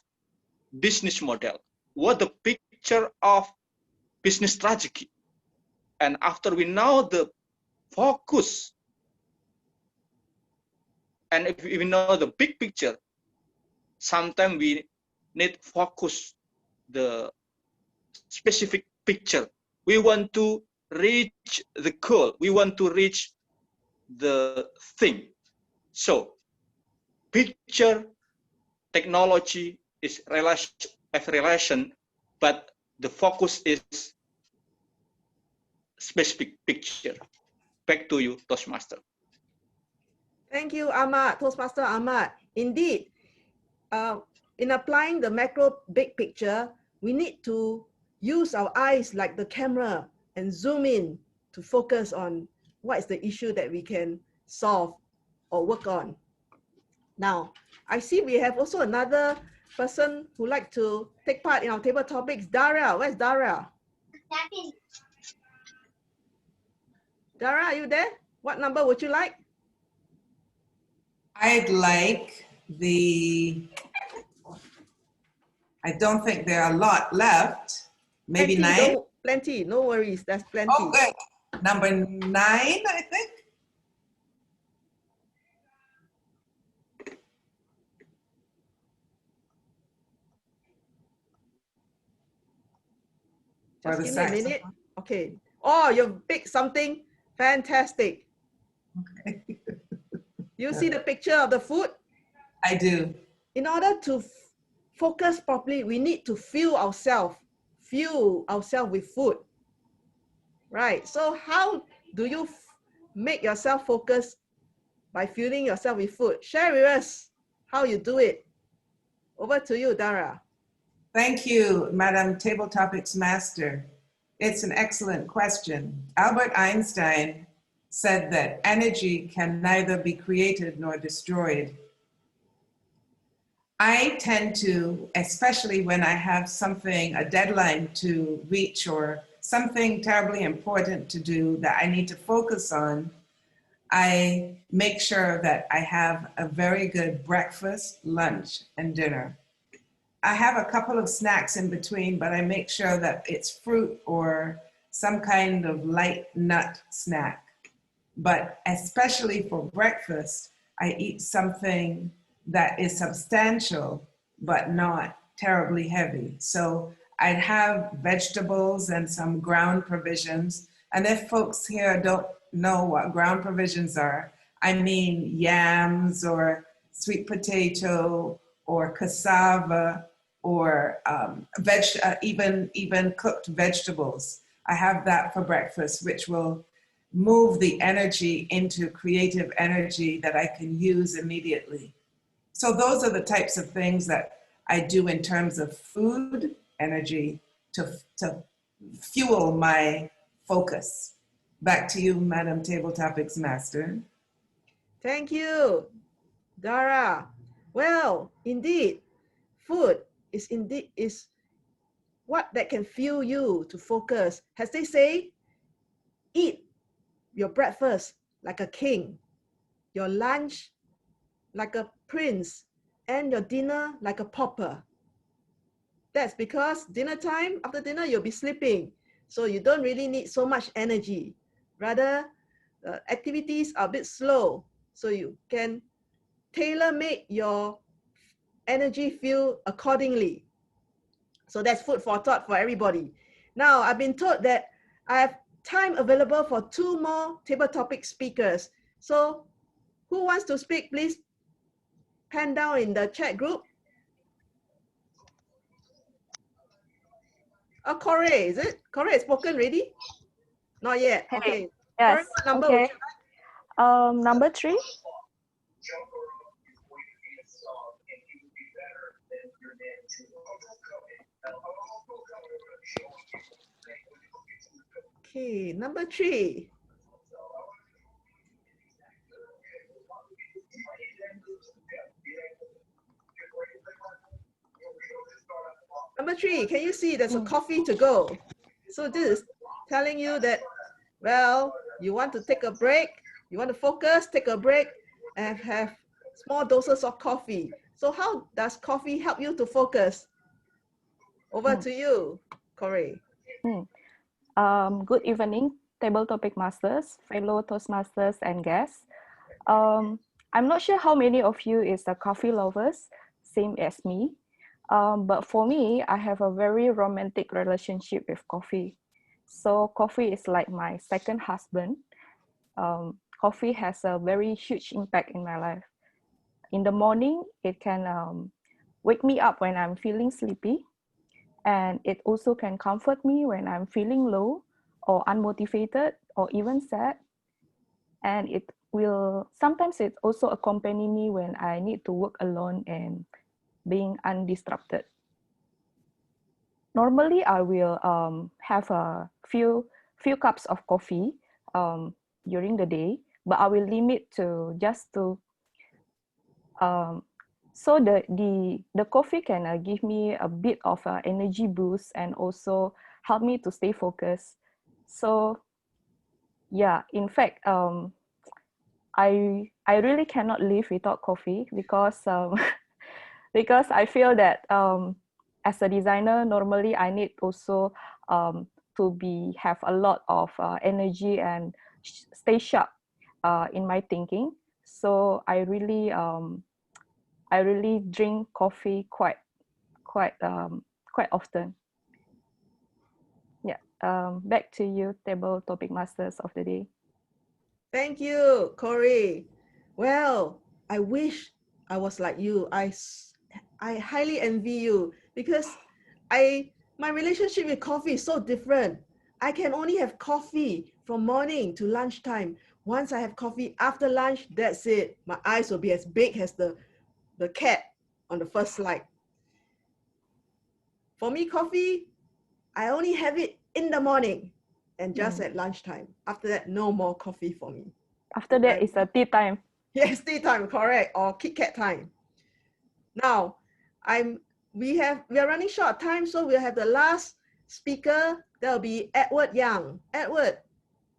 business model, what the picture of business strategy. And after we know the focus, and if we know the big picture, sometimes we need focus the specific picture. We want to reach the goal. We want to reach the thing. So picture technology is relation, but the focus is specific picture. Back to you, Toastmaster. Thank you, Ahmad, Toastmaster Ahmad. Indeed, in applying the macro big picture, we need to use our eyes like the camera and zoom in to focus on what is the issue that we can solve or work on. Now, I see we have also another person who like to take part in our table topics. Dara, where's Dara? Dara, are you there? What number would you like? I'd like I don't think there are a lot left. Maybe plenty, 9? No, plenty, no worries, there's plenty. Oh, good. Number 9, I think. Just give me a minute. Okay. Oh, you picked something fantastic. Okay. You see the picture of the food? I do. In order to focus properly, we need to fuel ourselves with food. Right. So how do you make yourself focus by fueling yourself with food? Share with us how you do it. Over to you, Dara. Thank you, Madam Table Topics Master. It's an excellent question. Albert Einstein said that energy can neither be created nor destroyed. I tend to, especially when I have something, a deadline to reach or something terribly important to do that I need to focus on, I make sure that I have a very good breakfast, lunch, and dinner. I have a couple of snacks in between, but I make sure that it's fruit or some kind of light nut snack. But especially for breakfast, I eat something that is substantial, but not terribly heavy. So I'd have vegetables and some ground provisions. And if folks here don't know what ground provisions are, I mean yams or sweet potato or cassava or even cooked vegetables. I have that for breakfast, which will move the energy into creative energy that I can use immediately. So those are the types of things that I do in terms of food, energy, to fuel my focus. Back to you, Madam Table Topics Master. Thank you, Dara. Well, indeed, food is what that can fuel you to focus. As they say, eat your breakfast like a king, your lunch like a prince, and your dinner like a pauper. That's because after dinner, you'll be sleeping. So you don't really need so much energy. Rather, activities are a bit slow. So you can tailor-make your energy fuel accordingly. So that's food for thought for everybody. Now, I've been told that I have time available for 2 more table topic speakers. So who wants to speak, please pen down in the chat group. Oh, Corey, is it? Corey has spoken already? Not yet. Hey, Okay. yes. Corey, what number Okay. would you like? Number 3. Okay, number 3. Number 3, can you see there's a coffee to go? So this is telling you that, well, you want to take a break, you want to focus, take a break, and have small doses of coffee. So how does coffee help you to focus? Over to you, Corey. Good evening, table topic masters, fellow Toastmasters and guests. I'm not sure how many of you is the coffee lovers, same as me. But for me, I have a very romantic relationship with coffee. So coffee is like my second husband. Coffee has a very huge impact in my life. In the morning, it can wake me up when I'm feeling sleepy. And it also can comfort me when I'm feeling low or unmotivated or even sad. And it will sometimes it also accompany me when I need to work alone and being undisrupted. Normally, I will have a few cups of coffee during the day, but I will limit to just to so the coffee can give me a bit of energy boost and also help me to stay focused. So yeah, in fact, I really cannot live without coffee because because I feel that as a designer, normally I need also to have a lot of energy and stay sharp in my thinking. So I really drink coffee quite often. Yeah. Back to you, table topic masters of the day. Thank you, Corey. Well, I wish I was like you. I highly envy you because my relationship with coffee is so different. I can only have coffee from morning to lunchtime. Once I have coffee after lunch, that's it. My eyes will be as big as the cat on the first slide. For me, coffee, I only have it in the morning and just at lunchtime. After that, no more coffee for me. After that, it's a tea time. Yes, tea time, correct, or Kit Kat time. Now, we are running short of time, so we'll have the last speaker. That'll be Edward Young. Edward,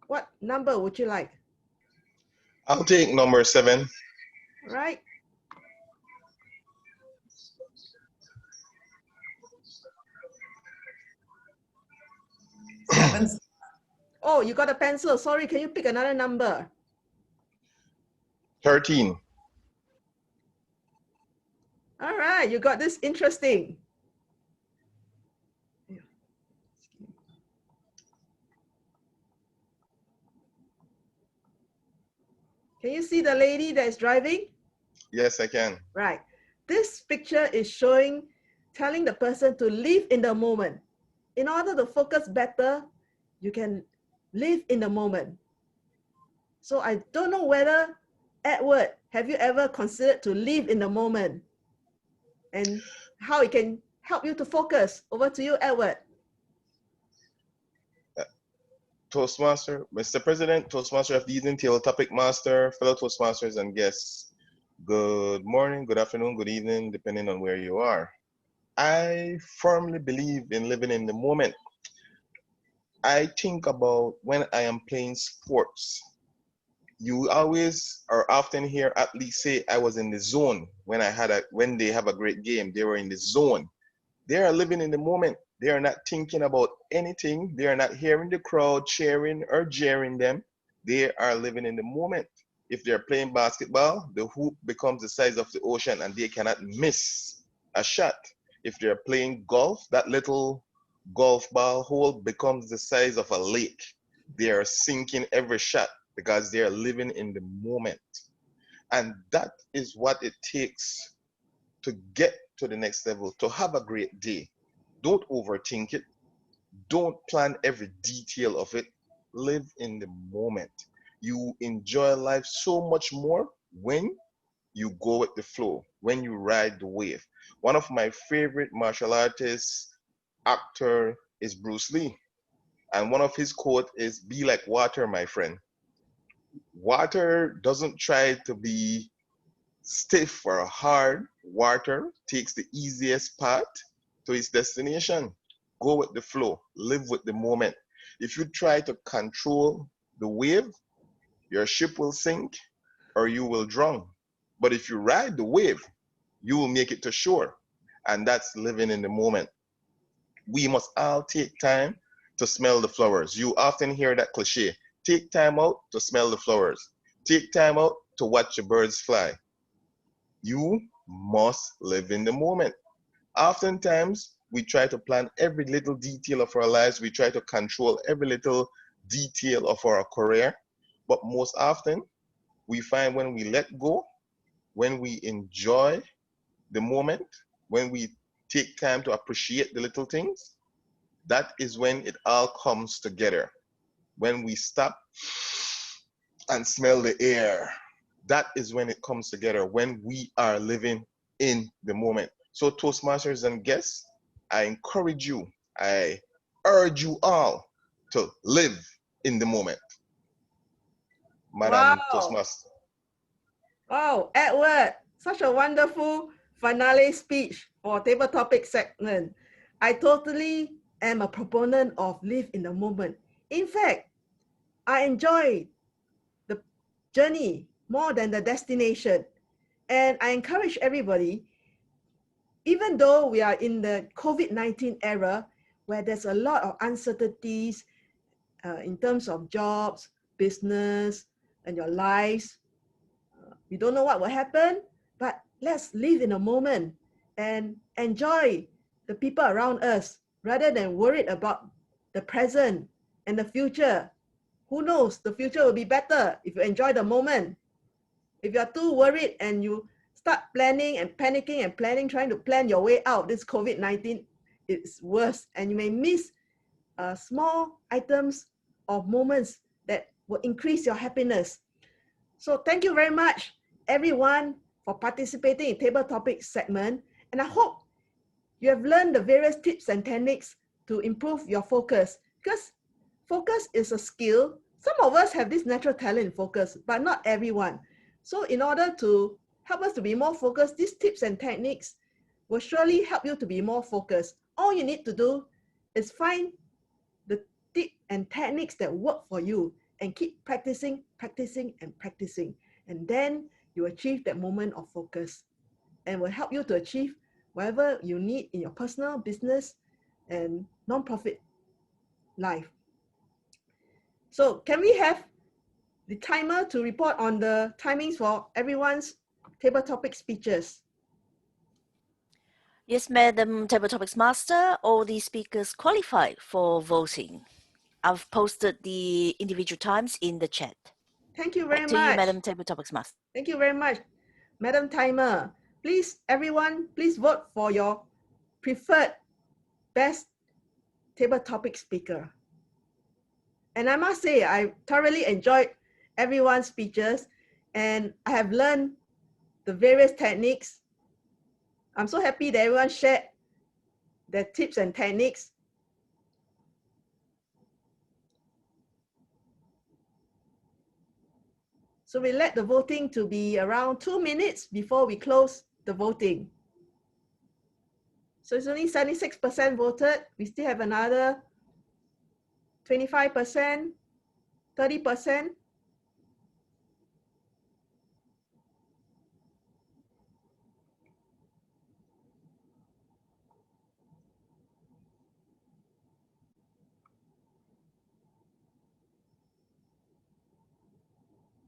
what number would you like? I'll take number 7. Right. Oh, you got a pencil. Sorry, can you pick another number? 13. All right, you got this interesting. Can you see the lady that is driving? Yes, I can. Right. This picture is telling the person to live in the moment. In order to focus better, you can live in the moment. So I don't know whether, Edward, have you ever considered to live in the moment and how it can help you to focus? Over to you, Edward. Toastmaster, Mr. President, Toastmaster of the Evening, Table Topic Master, fellow Toastmasters and guests. Good morning, good afternoon, good evening, depending on where you are. I firmly believe in living in the moment. I think about when I am playing sports. You always or often hear athletes say I was in the zone when they have a great game. They were in the zone. They are living in the moment. They are not thinking about anything. They are not hearing the crowd cheering or jeering them. They are living in the moment. If they're playing basketball, the hoop becomes the size of the ocean and they cannot miss a shot. if they're playing golf, that little golf ball hole becomes the size of a lake. They are sinking every shot because they are living in the moment. And that is what it takes to get to the next level, to have a great day. Don't overthink it. Don't plan every detail of it. Live in the moment. You enjoy life so much more when you go with the flow, when you ride the wave. One of my favorite martial artists, actor, is Bruce Lee. And one of his quotes is, "Be like water, my friend." Water doesn't try to be stiff or hard. Water takes the easiest path to its destination. Go with the flow, live with the moment. If you try to control the wave, your ship will sink or you will drown. But if you ride the wave, you will make it to shore. And that's living in the moment. We must all take time to smell the flowers. You often hear that cliche. Take time out to smell the flowers. Take time out to watch the birds fly. You must live in the moment. Oftentimes, we try to plan every little detail of our lives. We try to control every little detail of our career. But most often, we find when we let go, when we enjoy the moment, when we take time to appreciate the little things, that is when it all comes together. When we stop and smell the air, that is when it comes together, when we are living in the moment. So Toastmasters and guests, I encourage you, I urge you all to live in the moment. Madam Toastmaster. Wow, Edward, such a wonderful finale speech for table topic segment. I totally am a proponent of live in the moment. In fact, I enjoy the journey more than the destination. And I encourage everybody, even though we are in the COVID-19 era, where there's a lot of uncertainties in terms of jobs, business, and your lives, we don't know what will happen, but let's live in a moment and enjoy the people around us rather than worried about the present and the future. Who knows, the future will be better if you enjoy the moment. If you're too worried and you start planning and panicking and planning, trying to plan your way out, this COVID-19 is worse, and you may miss small items of moments that will increase your happiness. So thank you very much, everyone, for participating in Table Topic segment. And I hope you have learned the various tips and techniques to improve your focus, because focus is a skill. Some of us have this natural talent in focus, but not everyone. So in order to help us to be more focused, these tips and techniques will surely help you to be more focused. All you need to do is find the tips and techniques that work for you and keep practicing, practicing, and practicing. And then you achieve that moment of focus and will help you to achieve whatever you need in your personal, business, and non-profit life. So can we have the timer to report on the timings for everyone's table topic speeches? Yes, Madam Table Topics Master, all the speakers qualified for voting. I've posted the individual times in the chat. Thank you very Back much. to you, Madam Table Topics Master. Thank you very much, Madam Timer. Please, everyone, please vote for your preferred best table topic speaker. And I must say, I thoroughly enjoyed everyone's speeches, and I have learned the various techniques. I'm so happy that everyone shared their tips and techniques. So we let the voting to be around 2 minutes before we close the voting. So it's only 76% voted. We still have another 25%, 30%.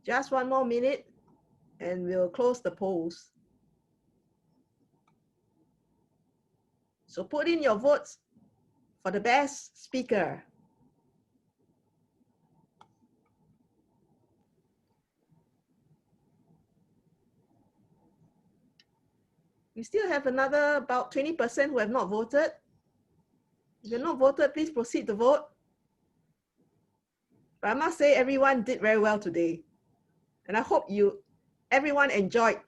Just 1 more minute and we'll close the polls. So put in your votes for the best speaker. We still have another about 20% who have not voted. If you're not voted, please proceed to vote. But I must say everyone did very well today. And I hope everyone enjoyed.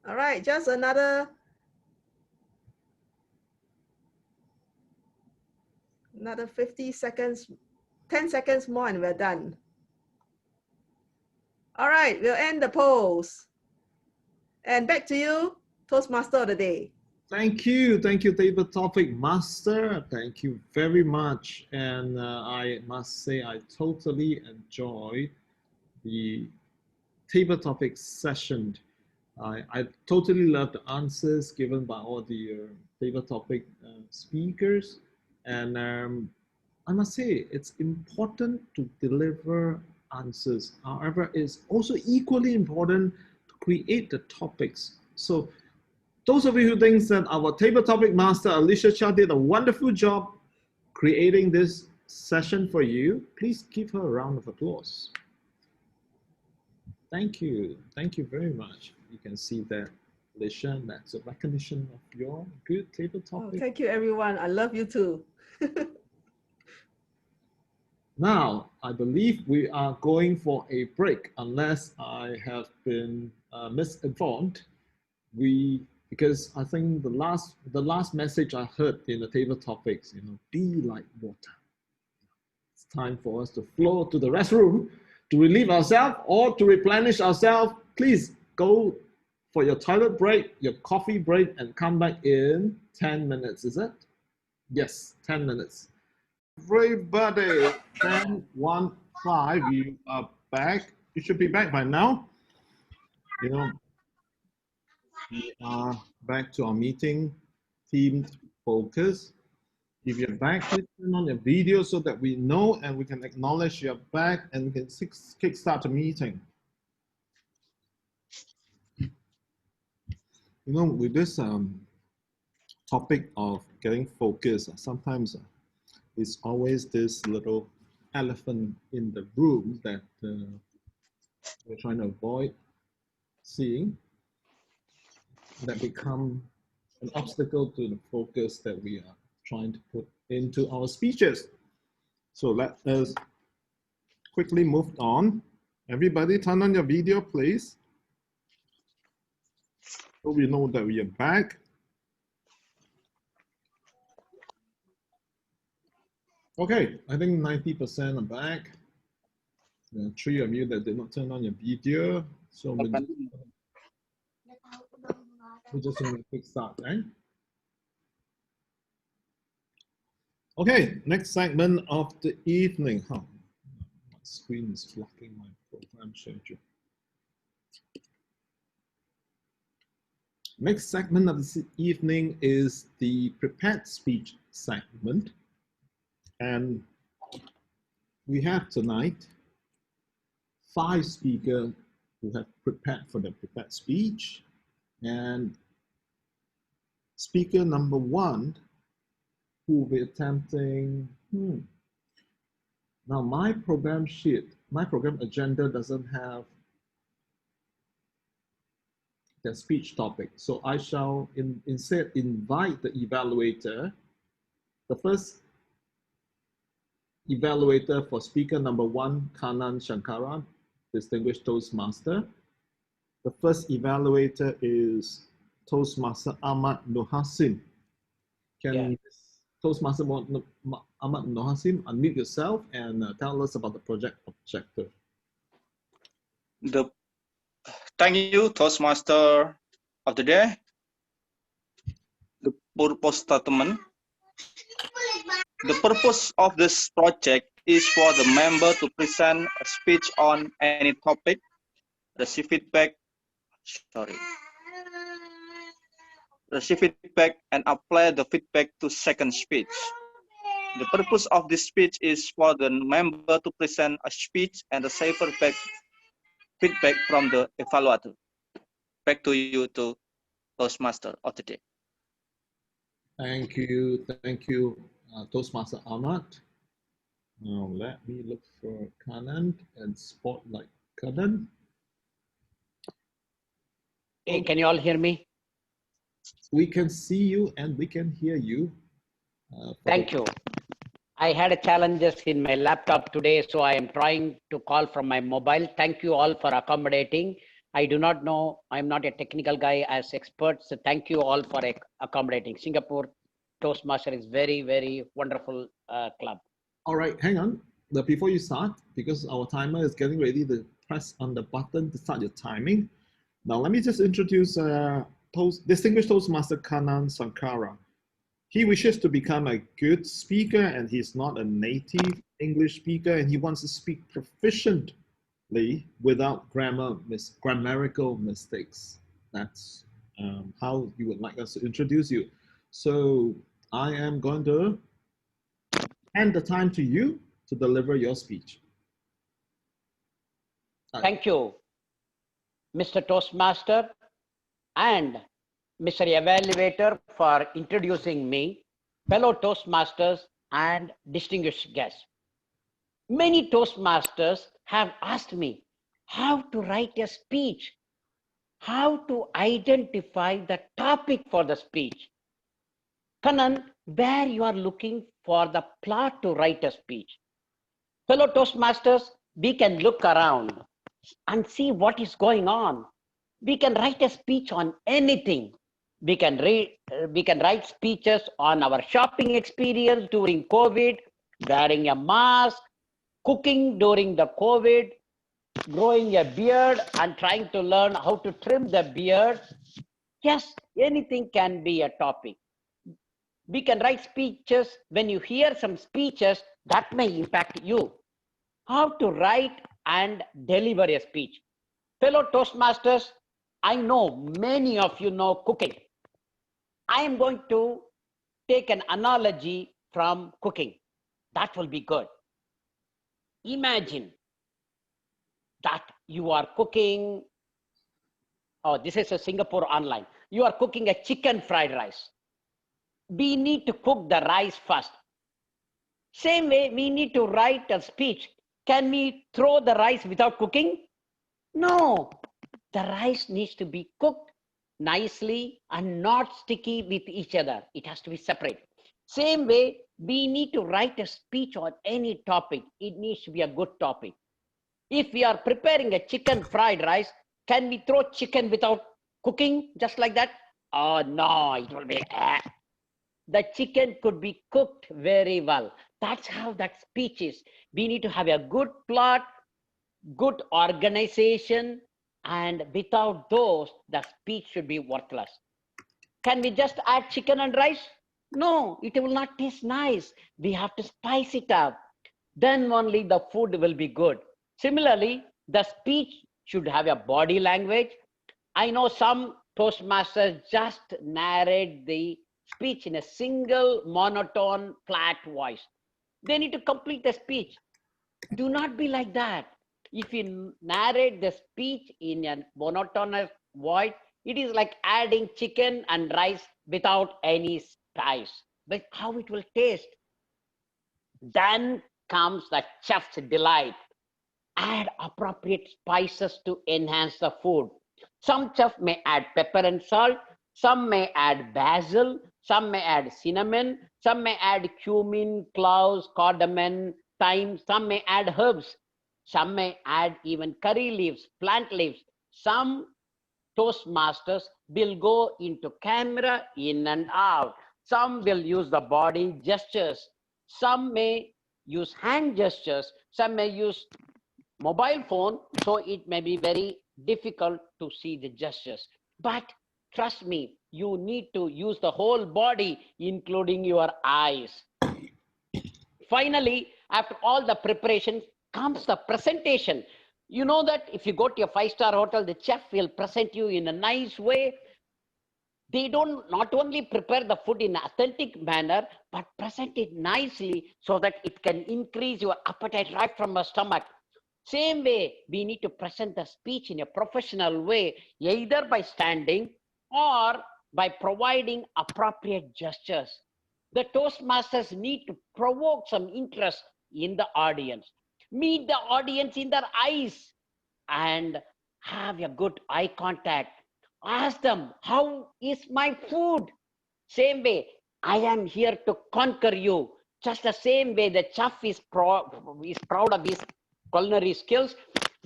All right, just another 50 seconds, 10 seconds more and we're done. All right, we'll end the polls. And back to you, Toastmaster of the Day. Thank you, table topic master. Thank you very much. And I must say I totally enjoyed the table topic session. I totally love the answers given by all the table topic speakers. And I must say it's important to deliver answers. However, it's also equally important to create the topics. So those of you who think that our table topic master, Alicia Chia, did a wonderful job creating this session for you, please give her a round of applause. Thank you very much. You can see that, Alicia, that's a recognition of your good table topic. Oh, thank you, everyone. I love you too. Now, I believe we are going for a break, unless I have been misinformed. Because I think the last message I heard in the table topics, be like water. It's time for us to flow to the restroom to relieve ourselves or to replenish ourselves. Please go for your toilet break, your coffee break, and come back in 10 minutes, is it? Yes, 10 minutes. Everybody, 10, 1, 5, you are back. You should be back by now. We are back to our meeting, team focus. If you're back, please turn on your video so that we know and we can acknowledge you're back and we can kickstart the meeting. With this topic of getting focused, sometimes it's always this little elephant in the room that we're trying to avoid seeing, that become an obstacle to the focus that we are trying to put into our speeches. So let us quickly move on. Everybody turn on your video, please. So we know that we are back. Okay, I think 90% are back. There are 3 of you that did not turn on your video. So we're just going to quick start, right? Okay, next segment of the evening. My screen is blocking my program schedule. Next segment of this evening is the prepared speech segment. And we have tonight 5 speakers who have prepared for the prepared speech. And speaker number 1 who will be attempting, now my program sheet, my program agenda doesn't have the speech topic. So I shall instead invite the evaluator, the first evaluator for speaker number 1, Kanan Shankara, Distinguished Toastmaster. The first evaluator is Toastmaster Ahmad Nohasim. Can Toastmaster Ahmad Nohasim unmute yourself and tell us about the project objective? Thank you, Toastmaster of the Day. The purpose statement. The purpose of this project is for the member to present a speech on any topic, receive feedback, and apply the feedback to second speech. The purpose of this speech is for the member to present a speech and receive feedback from the evaluator. Back to you, to Toastmaster of the day. Thank you, Toastmaster Ahmad. Now let me look for Kanan and spotlight Kanan. Hey, can you all hear me? We can see you and we can hear you. Thank you. I had a challenges in my laptop today, so I am trying to call from my mobile. Thank you all for accommodating. I do not know, I'm not a technical guy as experts, so thank you all for accommodating. Singapore Toastmaster is very, very wonderful club. All right, hang on. Before you start, because our timer is getting ready to press on the button to start your timing. Now, let me just introduce distinguished Toastmaster Kanan Sankara. He wishes to become a good speaker, and he's not a native English speaker, and he wants to speak proficiently without grammatical mistakes. That's how you would like us to introduce you. So I am going to hand the time to you to deliver your speech. Thank you, Mr. Toastmaster and Mr. Evaluator, for introducing me, fellow Toastmasters and distinguished guests. Many Toastmasters have asked me how to write a speech, how to identify the topic for the speech. Kanan, where you are looking for the plot to write a speech. Fellow Toastmasters, we can look around and see what is going on. We can write a speech on anything. We can write speeches on our shopping experience during COVID, wearing a mask, cooking during the COVID, growing a beard and trying to learn how to trim the beard. Yes, anything can be a topic. We can write speeches. When you hear some speeches, that may impact you. How to write and deliver a speech. Fellow Toastmasters, I know many of you know cooking. I am going to take an analogy from cooking. That will be good. Imagine that you are cooking, this is a Singapore online. You are cooking a chicken fried rice. We need to cook the rice first. Same way, we need to write a speech. Can we throw the rice without cooking? No, the rice needs to be cooked nicely and not sticky with each other. It has to be separate. Same way, we need to write a speech on any topic. It needs to be a good topic. If we are preparing a chicken fried rice, can we throw chicken without cooking just like that? Oh no, it will be The chicken could be cooked very well. That's how that speech is. We need to have a good plot, good organization, and without those, the speech should be worthless. Can we just add chicken and rice? No, it will not taste nice. We have to spice it up. Then only the food will be good. Similarly, the speech should have a body language. I know some Toastmasters just narrate the speech in a single monotone, flat voice. They need to complete the speech. Do not be like that. If you narrate the speech in a monotonous voice, it is like adding chicken and rice without any spice. But how it will taste? Then comes the chef's delight. Add appropriate spices to enhance the food. Some chefs may add pepper and salt. Some may add basil. Some may add cinnamon. Some may add cumin, cloves, cardamom, thyme. Some may add herbs. Some may add even curry leaves, plant leaves. Some Toastmasters will go into camera in and out. Some will use the body gestures. Some may use hand gestures. Some may use mobile phone, so it may be very difficult to see the gestures. But trust me, you need to use the whole body, including your eyes. Finally, after all the preparation comes the presentation. You know that if you go to a 5-star hotel, the chef will present you in a nice way. They don't not only prepare the food in an authentic manner, but present it nicely so that it can increase your appetite right from your stomach. Same way, we need to present the speech in a professional way, either by standing or by providing appropriate gestures. The Toastmasters need to provoke some interest in the audience. Meet the audience in their eyes and have a good eye contact. Ask them, how is my food? Same way, I am here to conquer you. Just the same way the chef is proud of his culinary skills,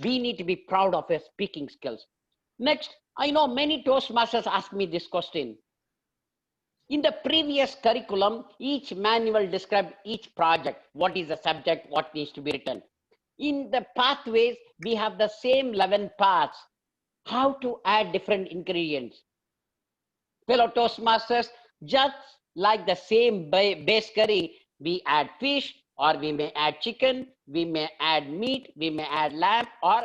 we need to be proud of his speaking skills. Next, I know many Toastmasters ask me this question. In the previous curriculum, each manual described each project. What is the subject? What needs to be written? In the pathways, we have the same 11 paths. How to add different ingredients. Fellow Toastmasters, just like the same base curry, we add fish, or we may add chicken, we may add meat, we may add lamb, or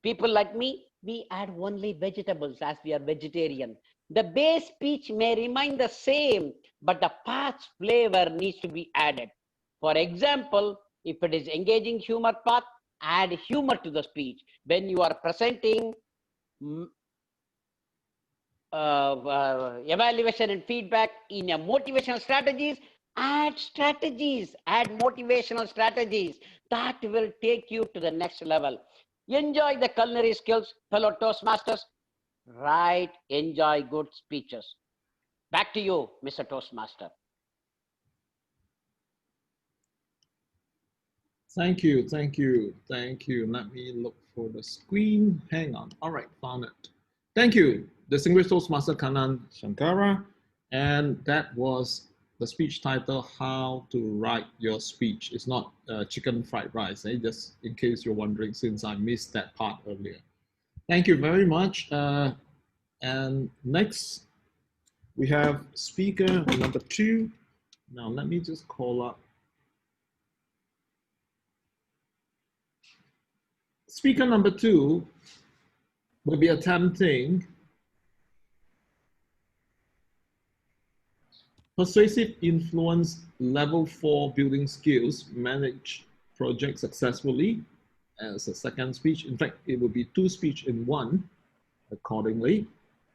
people like me, we add only vegetables as we are vegetarian. The base speech may remain the same, but the path's flavor needs to be added. For example, if it is engaging humor path, add humor to the speech. When you are presenting evaluation and feedback in a motivational strategies, add motivational strategies that will take you to the next level. Enjoy the culinary skills, fellow Toastmasters. Right, enjoy good speeches. Back to you, Mr. Toastmaster. Thank you, thank you, thank you. Let me look for the screen. Hang on. All right, found it. Thank you, Distinguished Toastmaster Kanan Shankara. And that was the speech title, How to Write Your Speech. It's not chicken fried rice, just in case you're wondering, since I missed that part earlier. Thank you very much. And next, we have speaker number 2. Now, let me just call up. Speaker number 2 will be attempting persuasive influence level 4 building skills, manage projects successfully as a second speech. In fact, it will be 2 speech in 1 accordingly.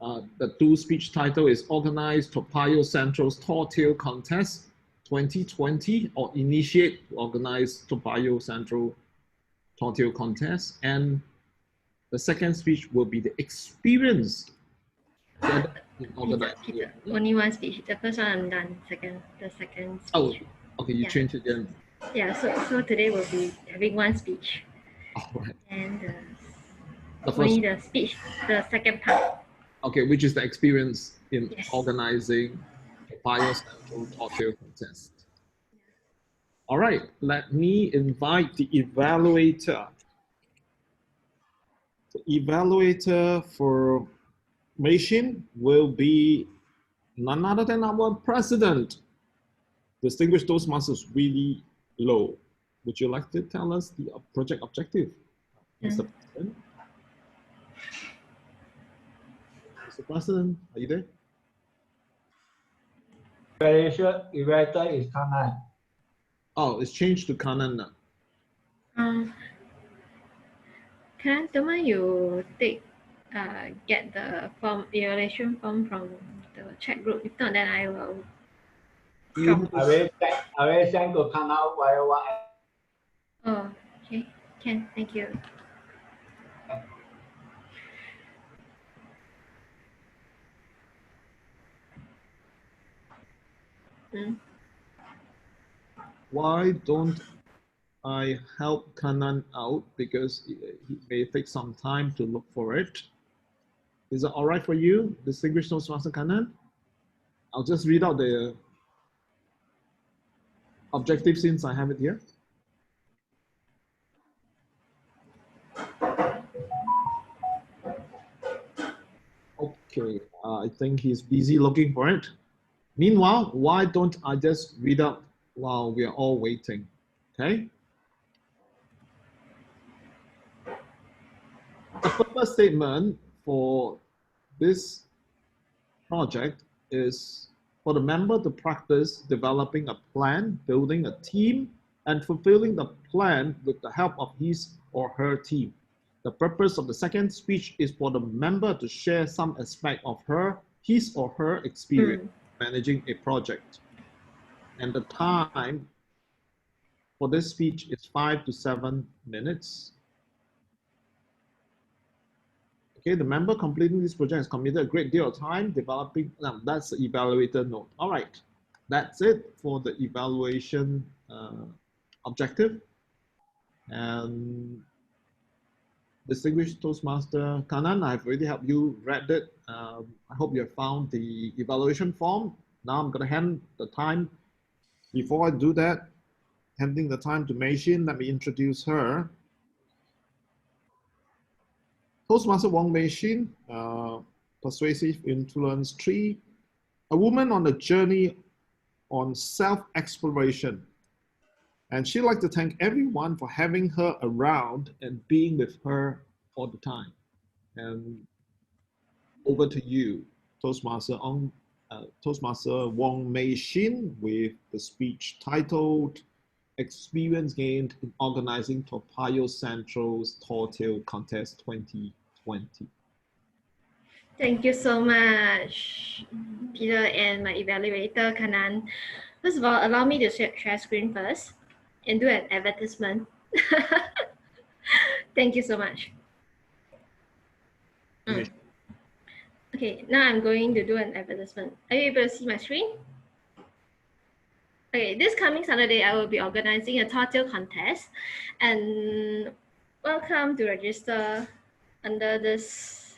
The 2 speech title is Organize Toa Payoh Central's Tall Tale Contest 2020, or Initiate to Organize Toa Payoh Central Tall Tale Contest. And the second speech will be the experience in organizing. Peter, only one speech. The first one I'm done. The second speech. Oh, okay, you changed it then. Yeah, so today we'll be having one speech. All right. And only the speech, the second part. Okay, which is the experience in organizing the Payoh Central Tall Tale Contest. All right, let me invite the evaluator. The evaluator for Meishin will be none other than our president, Distinguished Toastmasters Willie Low. Would you like to tell us the project objective, Mr. President? Mr. President, are you there? Evaluator is Kanan. Oh, it's changed to Kanan now. Can don't mind you get the evaluation form from the chat group? If not, then I will. I will send to Kanan via WhatsApp. Oh, okay. Can, thank you. Why don't I help Kanan out, because he may take some time to look for it. Is it all right for you, Distinguished Toastmaster Kanan? I'll just read out the objective since I have it here. Okay, I think he's busy looking for it. Meanwhile, why don't I just read out while we are all waiting, okay? The purpose statement for this project is for the member to practice developing a plan, building a team, and fulfilling the plan with the help of his or her team. The purpose of the second speech is for the member to share some aspect of his or her experience managing a project. And the time for this speech is 5 to 7 minutes. Okay, the member completing this project has committed a great deal of time developing, that's the evaluator note. All right, that's it for the evaluation objective. And distinguished Toastmaster Kanan, I've already helped you read it. I hope you have found the evaluation form. Now I'm gonna hand the time. Before I do that, handing the time to Mei Xin, let me introduce her. Toastmaster Wong Mei Xin, Persuasive Influence 3, a woman on a journey on self-exploration. And she'd like to thank everyone for having her around and being with her all the time. And over to you, Toastmaster Wong Mei Xin, with the speech titled Experience Gained in Organizing Toa Payoh Central's Tall Tale Contest 2020. Thank you so much, Peter and my evaluator, Kanan. First of all, allow me to share screen first and do an advertisement. Thank you so much. Okay, now I'm going to do an advertisement. Are you able to see my screen? Okay, this coming Saturday, I will be organizing a tall tale contest, and welcome to register under this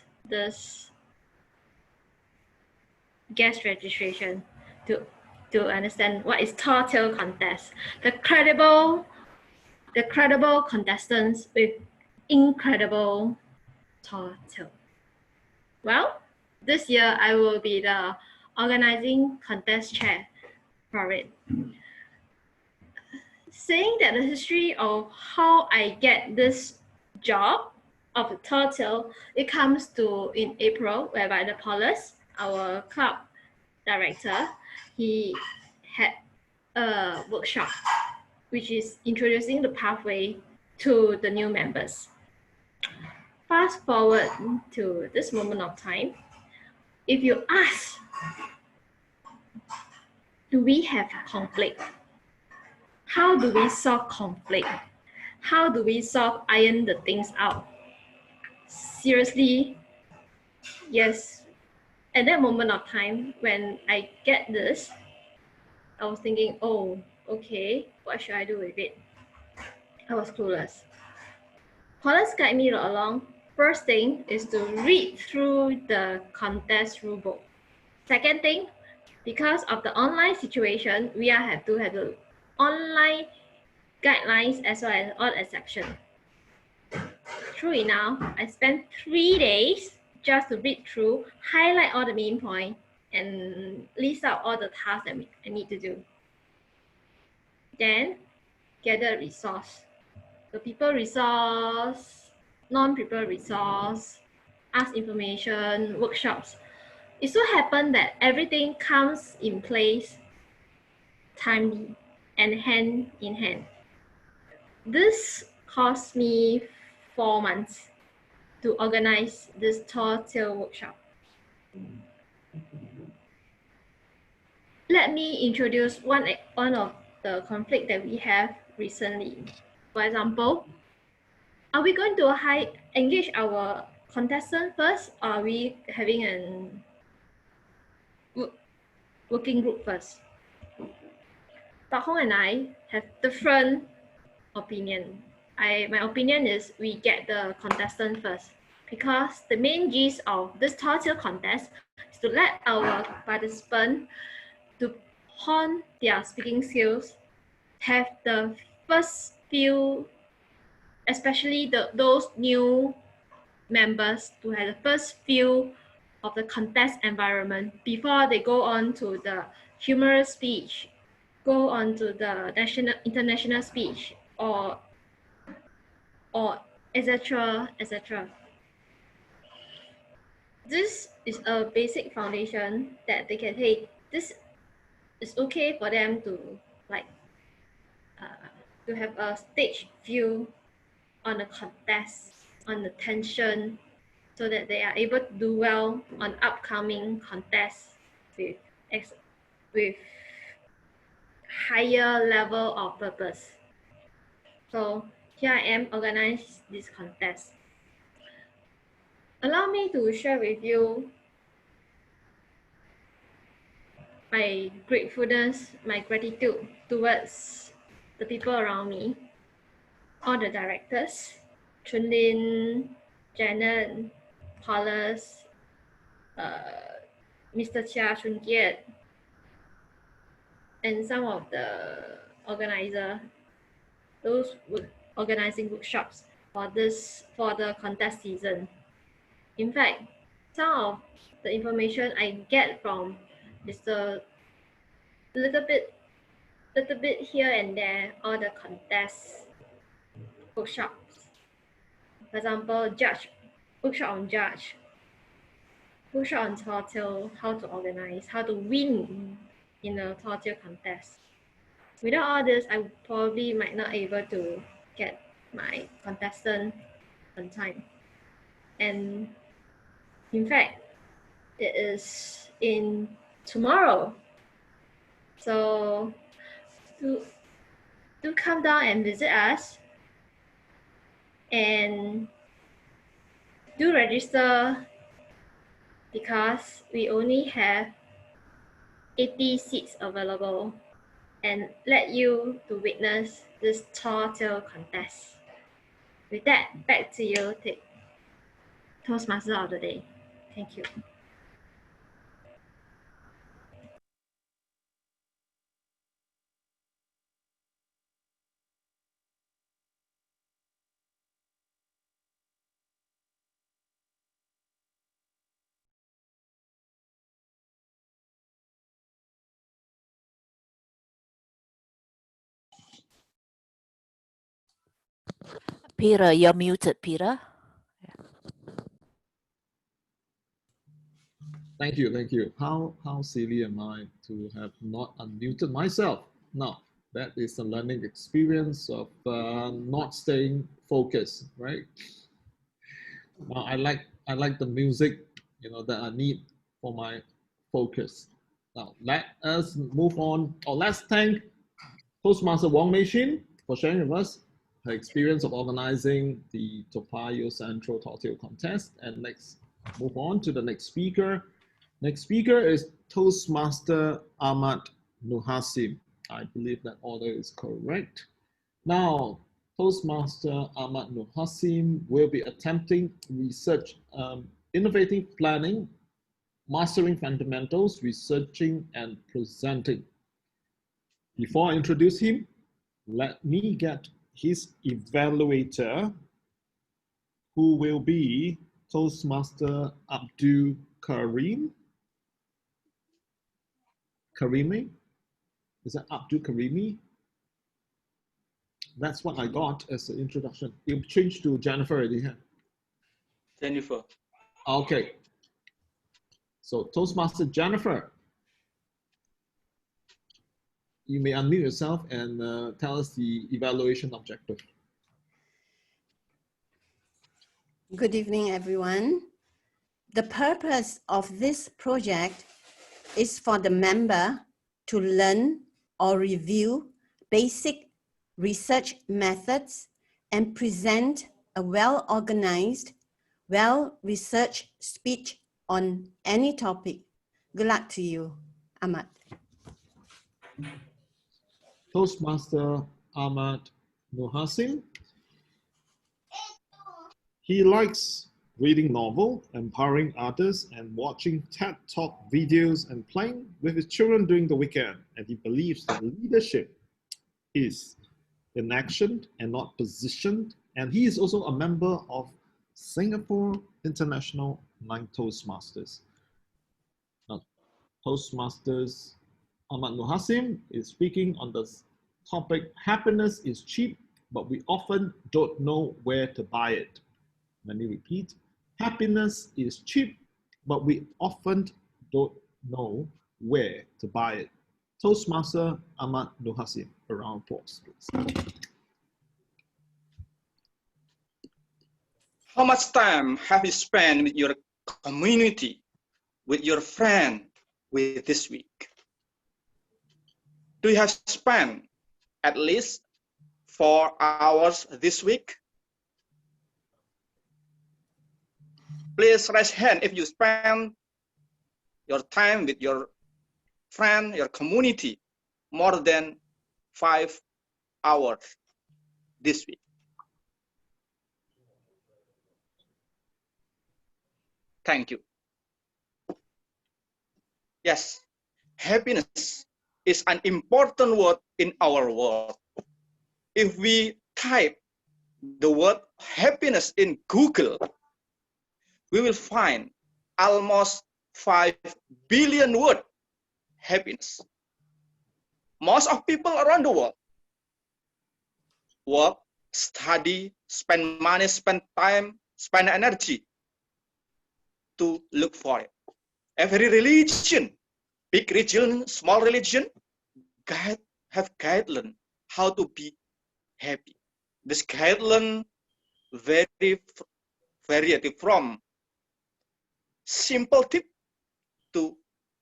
guest registration to understand what is tall tale contest. The credible contestants with incredible tall tale. Well, this year I will be the organizing contest chair for it. Saying that the history of how I get this job of the tall tale, it comes to in April, whereby the Paulus, our club director, he had a workshop which is introducing the pathway to the new members. Fast forward to this moment of time, if you ask, do we have conflict? How do we solve conflict? How do we iron the things out? Seriously, yes. At that moment of time, when I get this, I was thinking, oh, okay, what should I do with it? I was clueless. Paulus guide me along. First thing is to read through the contest rulebook. Second thing, because of the online situation, we have to have the online guidelines as well as all exceptions. True enough, I spent 3 days just to read through, highlight all the main points, and list out all the tasks that I need to do. Then gather resource. The people resource, non-people resource, ask information, workshops. It so happened that everything comes in place timely and hand in hand. This cost me 4 months to organize this tall tale workshop. Let me introduce one of the conflict that we have recently. For example, are we going to engage our contestant first, or are we having a working group first? Pak Hong and I have different opinion. My opinion is we get the contestant first, because the main gist of this tall tale contest is to let our participant to hone their speaking skills, have the first few, especially those new members, to have the first feel of the contest environment before they go on to the humorous speech, go on to the international speech, or etc. etc. this is a basic foundation that they can take. This is okay for them to like to have a stage view on the contest, on the tension, so that they are able to do well on upcoming contests with with higher level of purpose. So here I am organize this contest. Allow me to share with you my gratefulness, my gratitude towards the people around me, all the directors, Chunlin, Janet, Paulus, Mr. Chia Chun Kiet, and some of the organizer, those organizing workshops for the contest season. In fact, some of the information I get from is a little bit here and there, all the contest workshops. For example, workshop on judge, workshop on tortil, how to organize, how to win in a tortil contest. Without all this, I probably might not able to get my contestant on time. And in fact, it is in tomorrow. So do come down and visit us and do register because we only have 80 seats available and let you to witness this tall tale contest. With that, back to you, Toastmaster of the day. Thank you. Peter, you're muted, Peter. Thank you. How silly am I to have not unmuted myself? No, that is a learning experience of not staying focused, right? I like the music, that I need for my focus. Now let us move on. Let's thank Toastmaster Wong Mei Shin for sharing with us her experience of organizing the Toa Payoh Central Tortilla Contest. And let's move on to the next speaker. Next speaker is Toastmaster Ahmad Nuhasim. I believe that order is correct. Now, Toastmaster Ahmad Nuhasim will be attempting research, innovative planning, mastering fundamentals, researching, and presenting. Before I introduce him, let me get his evaluator, who will be Toastmaster Abdul Karimi? Is that Abdul Karimi? That's what I got as an introduction. You changed to Jennifer already, huh? Jennifer. Okay. So Toastmaster Jennifer, you may unmute yourself and tell us the evaluation objective. Good evening, everyone. The purpose of this project is for the member to learn or review basic research methods and present a well-organized, well-researched speech on any topic. Good luck to you, Ahmad. Toastmaster Ahmad Nuhasim. He likes reading novel, empowering others, and watching TED Talk videos and playing with his children during the weekend. And he believes that leadership is in action and not positioned. And he is also a member of Singapore International 9 Toastmasters. Now, Toastmasters Ahmad Nuhasim is speaking on the topic, happiness is cheap, but we often don't know where to buy it. Let me repeat, happiness is cheap, but we often don't know where to buy it. Toastmaster Ahmad Nuhasim, a round of applause, please. How much time have you spent with your community, with your friend, with this week? Do you have spent at least 4 hours this week? Please raise hand if you spend your time with your friend, your community, more than 5 hours this week. Thank you. Yes, happiness is an important word in our world. If we type the word happiness in Google, we will find almost 5 billion words happiness. Most of people around the world work, study, spend money, spend time, spend energy to look for it. Every religion, big religion, small religion, have guidelines how to be happy. This guideline very variety from simple tip to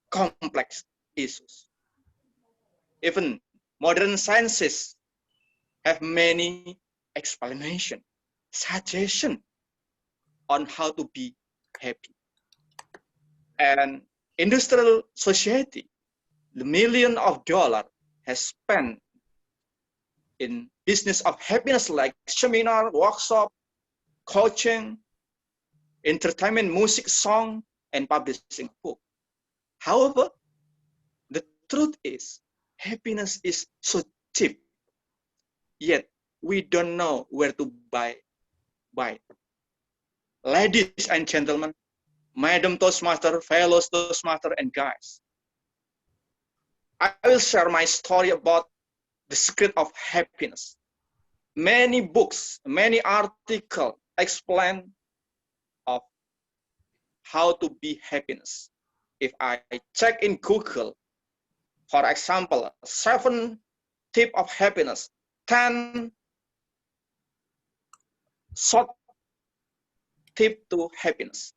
complex issues. Even modern sciences have many explanation, suggestion on how to be happy. And industrial society, the million of dollars has spent in business of happiness like seminar, workshop, coaching, entertainment, music, song, and publishing book. However, the truth is happiness is so cheap, yet we don't know where to buy it. Ladies and gentlemen, Madam Toastmaster, fellows Toastmaster, and guys, I will share my story about the secret of happiness. Many books, many articles explain of how to be happiness. If I check in Google, for example, 7 tips of happiness, 10 short tips to happiness.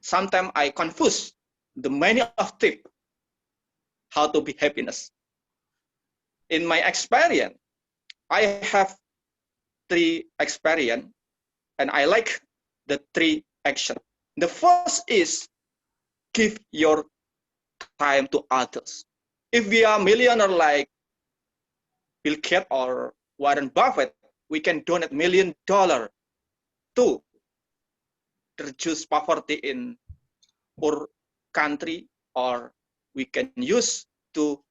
Sometimes I confuse the many of tips how to be happiness. In my experience, I have 3 experience, and I like the 3 action. The first is give your time to others. If we are millionaire like Bill Gates or Warren Buffett, we can donate $1 million to reduce poverty in poor country, or we can use to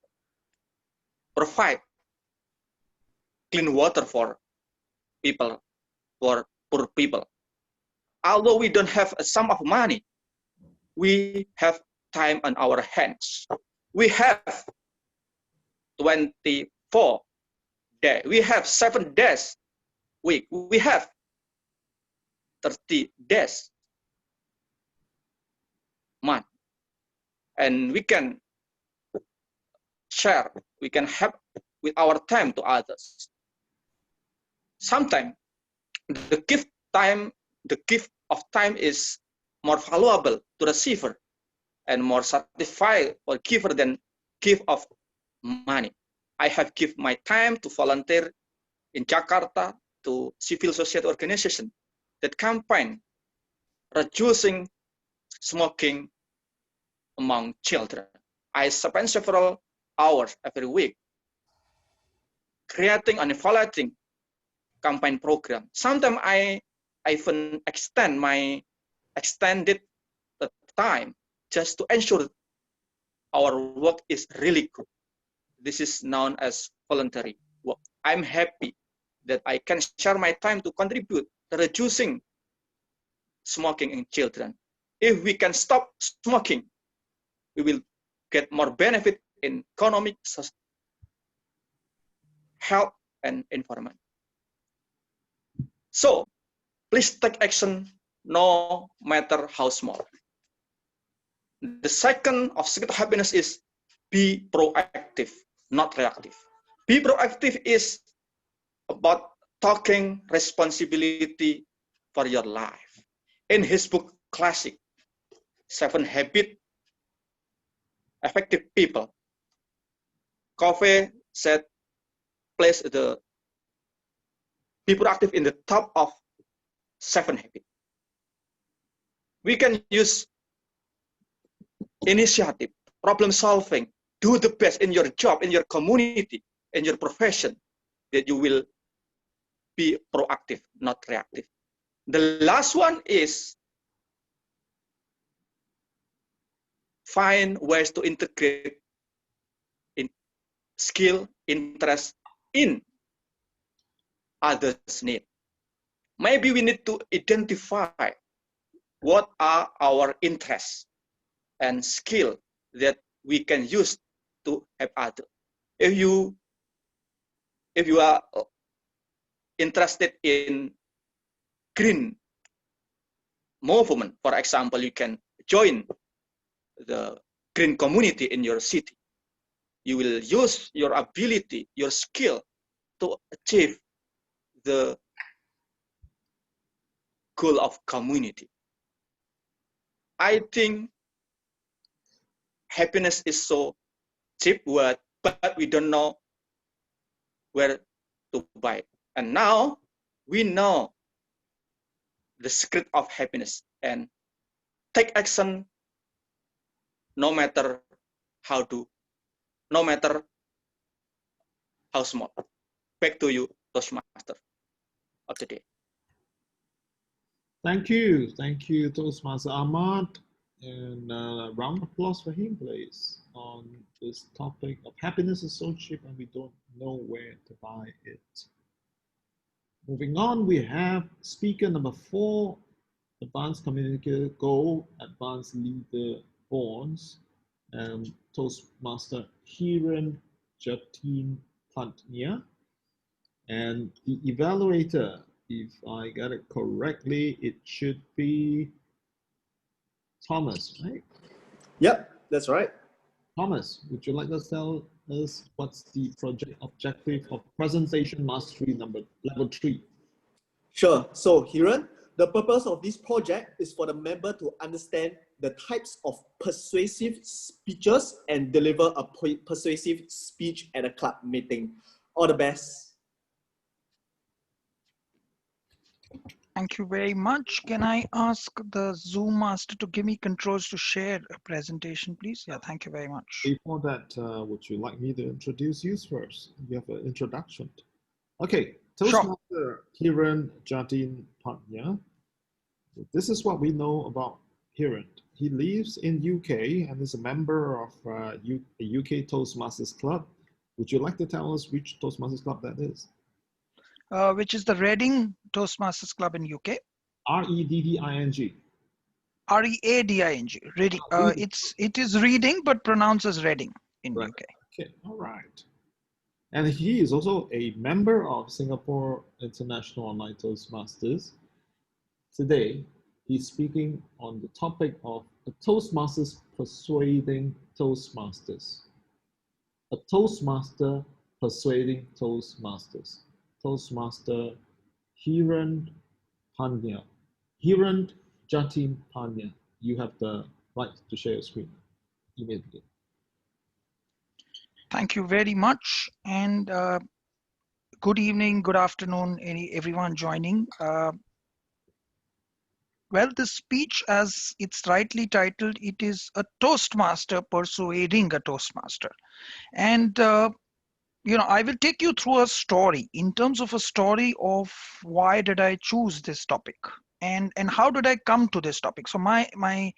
provide clean water for people, for poor people. Although we don't have a sum of money, we have time on our hands. We have 24 days. We have 7 days week. We have 30 days month. And we can share, we can help with our time to others. Sometimes the gift of time is more valuable to receiver and more satisfied for giver than gift of money. I have given my time to volunteer in Jakarta to civil society organization that campaign reducing smoking among children. I spend several hours every week creating and evaluating campaign program. Sometimes I even extended the time just to ensure our work is really good. This is known as voluntary work. I'm happy that I can share my time to contribute to reducing smoking in children. If we can stop smoking, we will get more benefit in economic, health, and environment. So please take action no matter how small. The second of secret of happiness is be proactive, not reactive. Be proactive is about taking responsibility for your life. In his book Classic, 7 Habits Effective People, Covey said place the be proactive in the top of 7 habits. We can use initiative, problem solving, do the best in your job, in your community, in your profession, that you will be proactive, not reactive. The last one is find ways to integrate in skill, interest in others' need. Maybe we need to identify what are our interests and skill that we can use to help others. If you are interested in green movement, for example, you can join the green community in your city. You will use your ability, your skill to achieve the goal of community. I think happiness is so cheap word, but we don't know where to buy it. And now we know the secret of happiness and take action no matter how small. Back to you, Toastmaster of the day. Thank you, Toastmaster Ahmad. And a round of applause for him, please, on this topic of happiness is so cheap and we don't know where to buy it. Moving on, we have speaker number 4, Advanced Communicator Gold, Advanced Leader Bonds, and Toastmaster Hiran Jatin Pantnia. And the evaluator, if I got it correctly, it should be Thomas, right? Yep, that's right. Thomas, would you like to tell us what's the project objective of presentation mastery level 3? Sure. So, Hiran, the purpose of this project is for the member to understand the types of persuasive speeches and deliver a persuasive speech at a club meeting. All the best. Thank you very much. Can I ask the Zoom master to give me controls to share a presentation, please? Yeah, thank you very much. Before that, would you like me to introduce you first? You have an introduction. Okay, Toastmaster Hiran Jatin Pantnia. This is what we know about Hiran. He lives in UK and is a member of a UK Toastmasters Club. Would you like to tell us which Toastmasters Club that is? Which is the Reading Toastmasters Club in UK. R-E-D-D-I-N-G. R-E-A-D-I-N-G. Reading. It is reading, but pronounced as Reading in right. UK. Okay, all right. And he is also a member of Singapore International Online Toastmasters. Today, he's speaking on the topic of a Toastmasters persuading Toastmasters. A Toastmaster persuading Toastmasters. Toastmaster Hiran Pantnia. Hiran Jatin Pantnia. You have the right to share your screen. You may begin. Thank you very much. And good evening, good afternoon, everyone joining. Well, the speech, as it's rightly titled, it is a Toastmaster persuading a Toastmaster. And you know, I will take you through a story in terms of a story of why did I choose this topic and how did I come to this topic. So my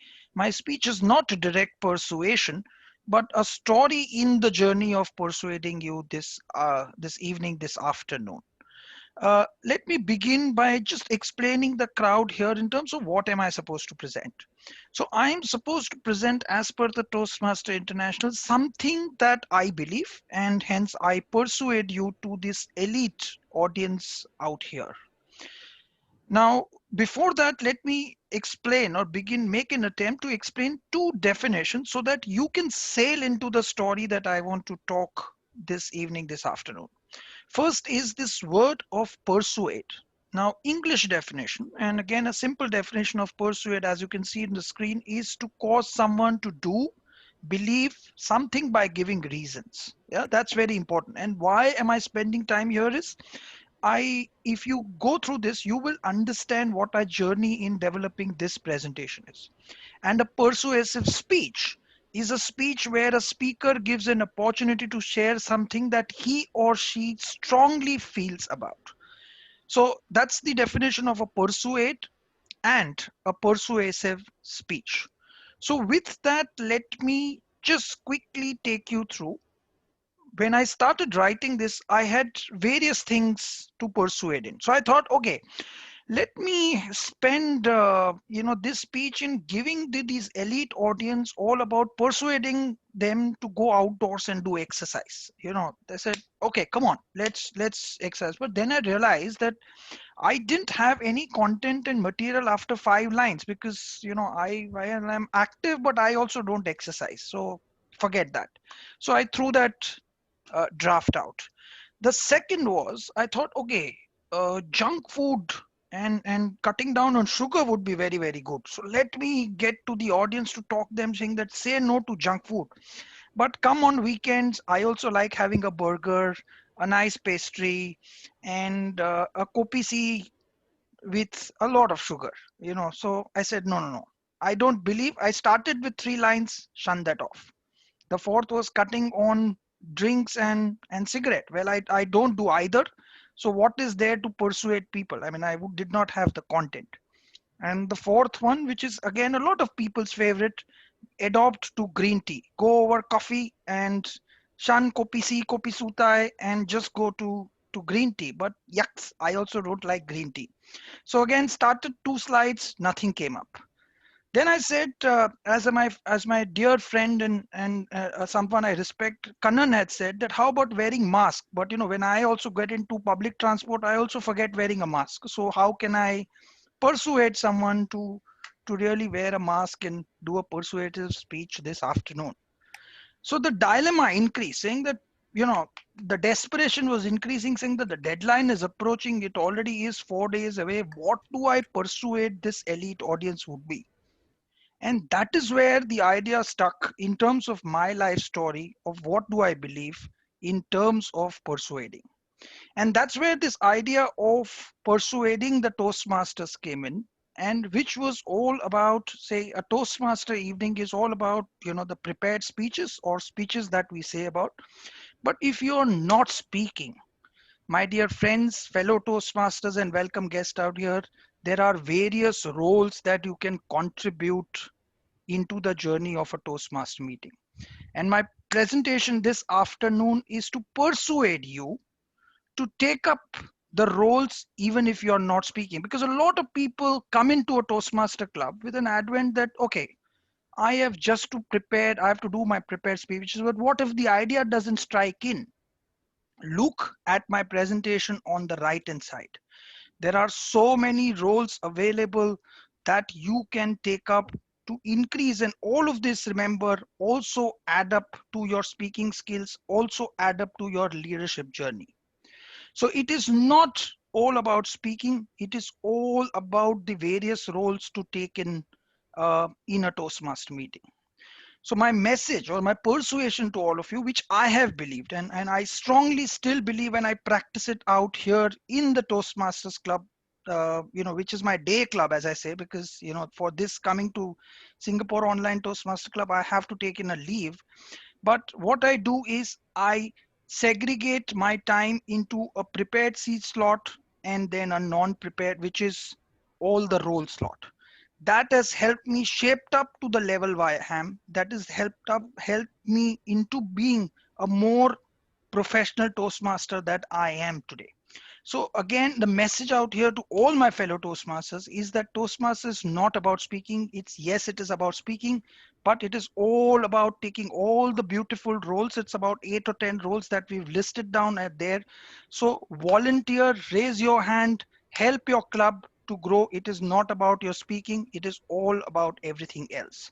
speech is not a direct persuasion, but a story in the journey of persuading you this evening, this afternoon. Let me begin by just explaining the crowd here in terms of what am I supposed to present. So I'm supposed to present, as per the Toastmaster International, something that I believe, and hence I persuade you to this elite audience out here. Now, before that, let me explain or make an attempt to explain two definitions so that you can sail into the story that I want to talk this evening, this afternoon. First is this word of persuade. Now, English definition, and again, a simple definition of persuade, as you can see in the screen, is to cause someone to do, believe something by giving reasons. Yeah, that's very important. And why am I spending time here is, if you go through this, you will understand what our journey in developing this presentation is. And a persuasive speech is a speech where a speaker gives an opportunity to share something that he or she strongly feels about. So that's the definition of a persuade and a persuasive speech. So with that, let me just quickly take you through. When I started writing this, I had various things to persuade in. So I thought, okay, let me spend this speech in giving these elite audience all about persuading them to go outdoors and do exercise. They said, okay, come on, let's exercise. But then I realized that I didn't have any content and material after 5 lines, because I am active, but I also don't exercise, so forget that. So I threw that draft out. The second was, I thought, okay, junk food and cutting down on sugar would be very, very good. So let me get to the audience to talk them, saying that say no to junk food. But come on weekends, I also like having a burger, a nice pastry, and a kopisi with a lot of sugar. So I said, no, no, no. I don't believe. I started with 3 lines, shun that off. The fourth was cutting on drinks and cigarette. Well, I don't do either. So what is there to persuade people? I mean, did not have the content. And the fourth one, which is again a lot of people's favorite, adopt to green tea. Go over coffee and shun kopi sutai and just go to green tea. But yucks, I also don't like green tea. So again, started 2 slides, nothing came up. Then I said, as my dear friend and someone I respect, Kannan had said that how about wearing mask? But when I also get into public transport, I also forget wearing a mask. So how can I persuade someone to really wear a mask and do a persuasive speech this afternoon? So the dilemma increased, saying that the desperation was increasing, saying that the deadline is approaching. It already is 4 days away. What do I persuade this elite audience would be? And that is where the idea stuck in terms of my life story of what do I believe in terms of persuading. And that's where this idea of persuading the Toastmasters came in, and which was all about, say, a Toastmaster evening is all about, the prepared speeches or speeches that we say about. But if you're not speaking, my dear friends, fellow Toastmasters and welcome guests out here, there are various roles that you can contribute into the journey of a Toastmaster meeting. And my presentation this afternoon is to persuade you to take up the roles even if you're not speaking, because a lot of people come into a Toastmaster club with an advent that, okay, I have just to prepare, I have to do my prepared speeches, but what if the idea doesn't strike in? Look at my presentation on the right hand side. There are so many roles available that you can take up to increase, and all of this, remember, also add up to your speaking skills, also add up to your leadership journey. So it is not all about speaking, it is all about the various roles to take in a Toastmaster meeting. So my message or my persuasion to all of you, which I have believed, and I strongly still believe, and I practice it out here in the Toastmasters Club, which is my day club, as I say, because, for this coming to Singapore Online Toastmaster Club, I have to take in a leave. But what I do is I segregate my time into a prepared seat slot and then a non-prepared, which is all the role slot. That has helped me shaped up to the level I am. That has helped me into being a more professional Toastmaster that I am today. So again, the message out here to all my fellow Toastmasters is that Toastmasters is not about speaking. Yes, it is about speaking, but it is all about taking all the beautiful roles. It's about 8 or 10 roles that we've listed down at there. So volunteer, raise your hand, help your club, to grow, it is not about your speaking, it is all about everything else.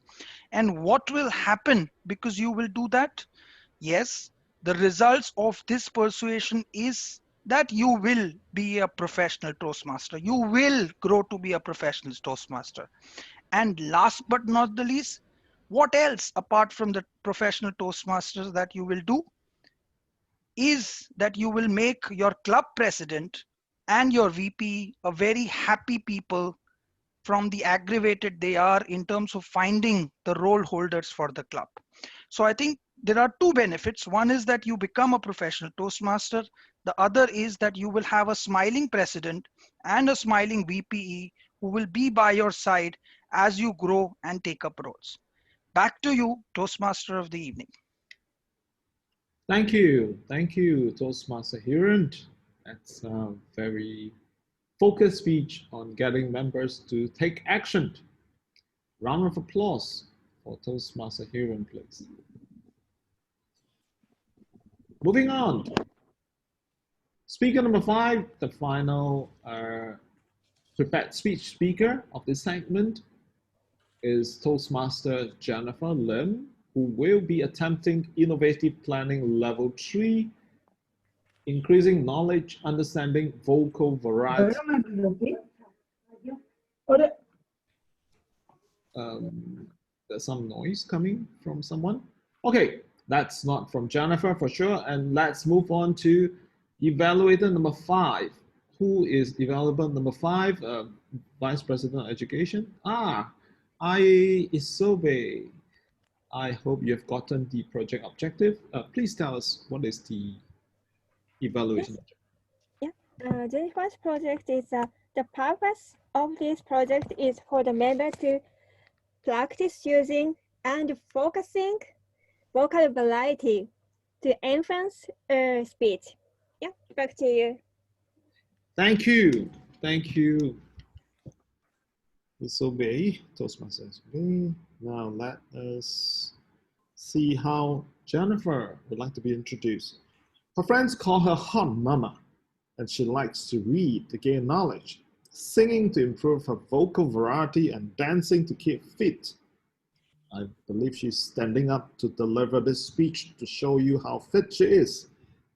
And what will happen because you will do that? Yes, the results of this persuasion is that you will be a professional Toastmaster. You will grow to be a professional Toastmaster. And last but not the least, what else apart from the professional Toastmasters that you will do is that you will make your club president and your VP a very happy people from the aggravated they are in terms of finding the role holders for the club. So I think there are two benefits. One is that you become a professional Toastmaster. The other is that you will have a smiling president and a smiling VPE who will be by your side as you grow and take up roles. Back to you, Toastmaster of the evening. Thank you, Toastmaster Hiran. That's a very focused speech on getting members to take action. Round of applause for Toastmaster Hiran, please. Moving on. Speaker number 5, the final prepared speech speaker of this segment is Toastmaster Jennifer Lim, who will be attempting Innovative Planning Level 3, Increasing Knowledge, Understanding Vocal Variety. There's some noise coming from someone. Okay, that's not from Jennifer for sure. And let's move on to evaluator number 5. Who is evaluator number 5? Vice President of Education. Isobe. I hope you have gotten the project objective. Please tell us what is the evaluation objective. Yeah, the first project is the purpose of this project is for the member to practice using and focusing vocal variety to enhance speech. Yeah, back to you. Thank you. Isobe, Toastmasters. Now let us see how Jennifer would like to be introduced. Her friends call her Hot Mama, and she likes to read to gain knowledge, singing to improve her vocal variety, and dancing to keep fit. I believe she's standing up to deliver this speech to show you how fit she is.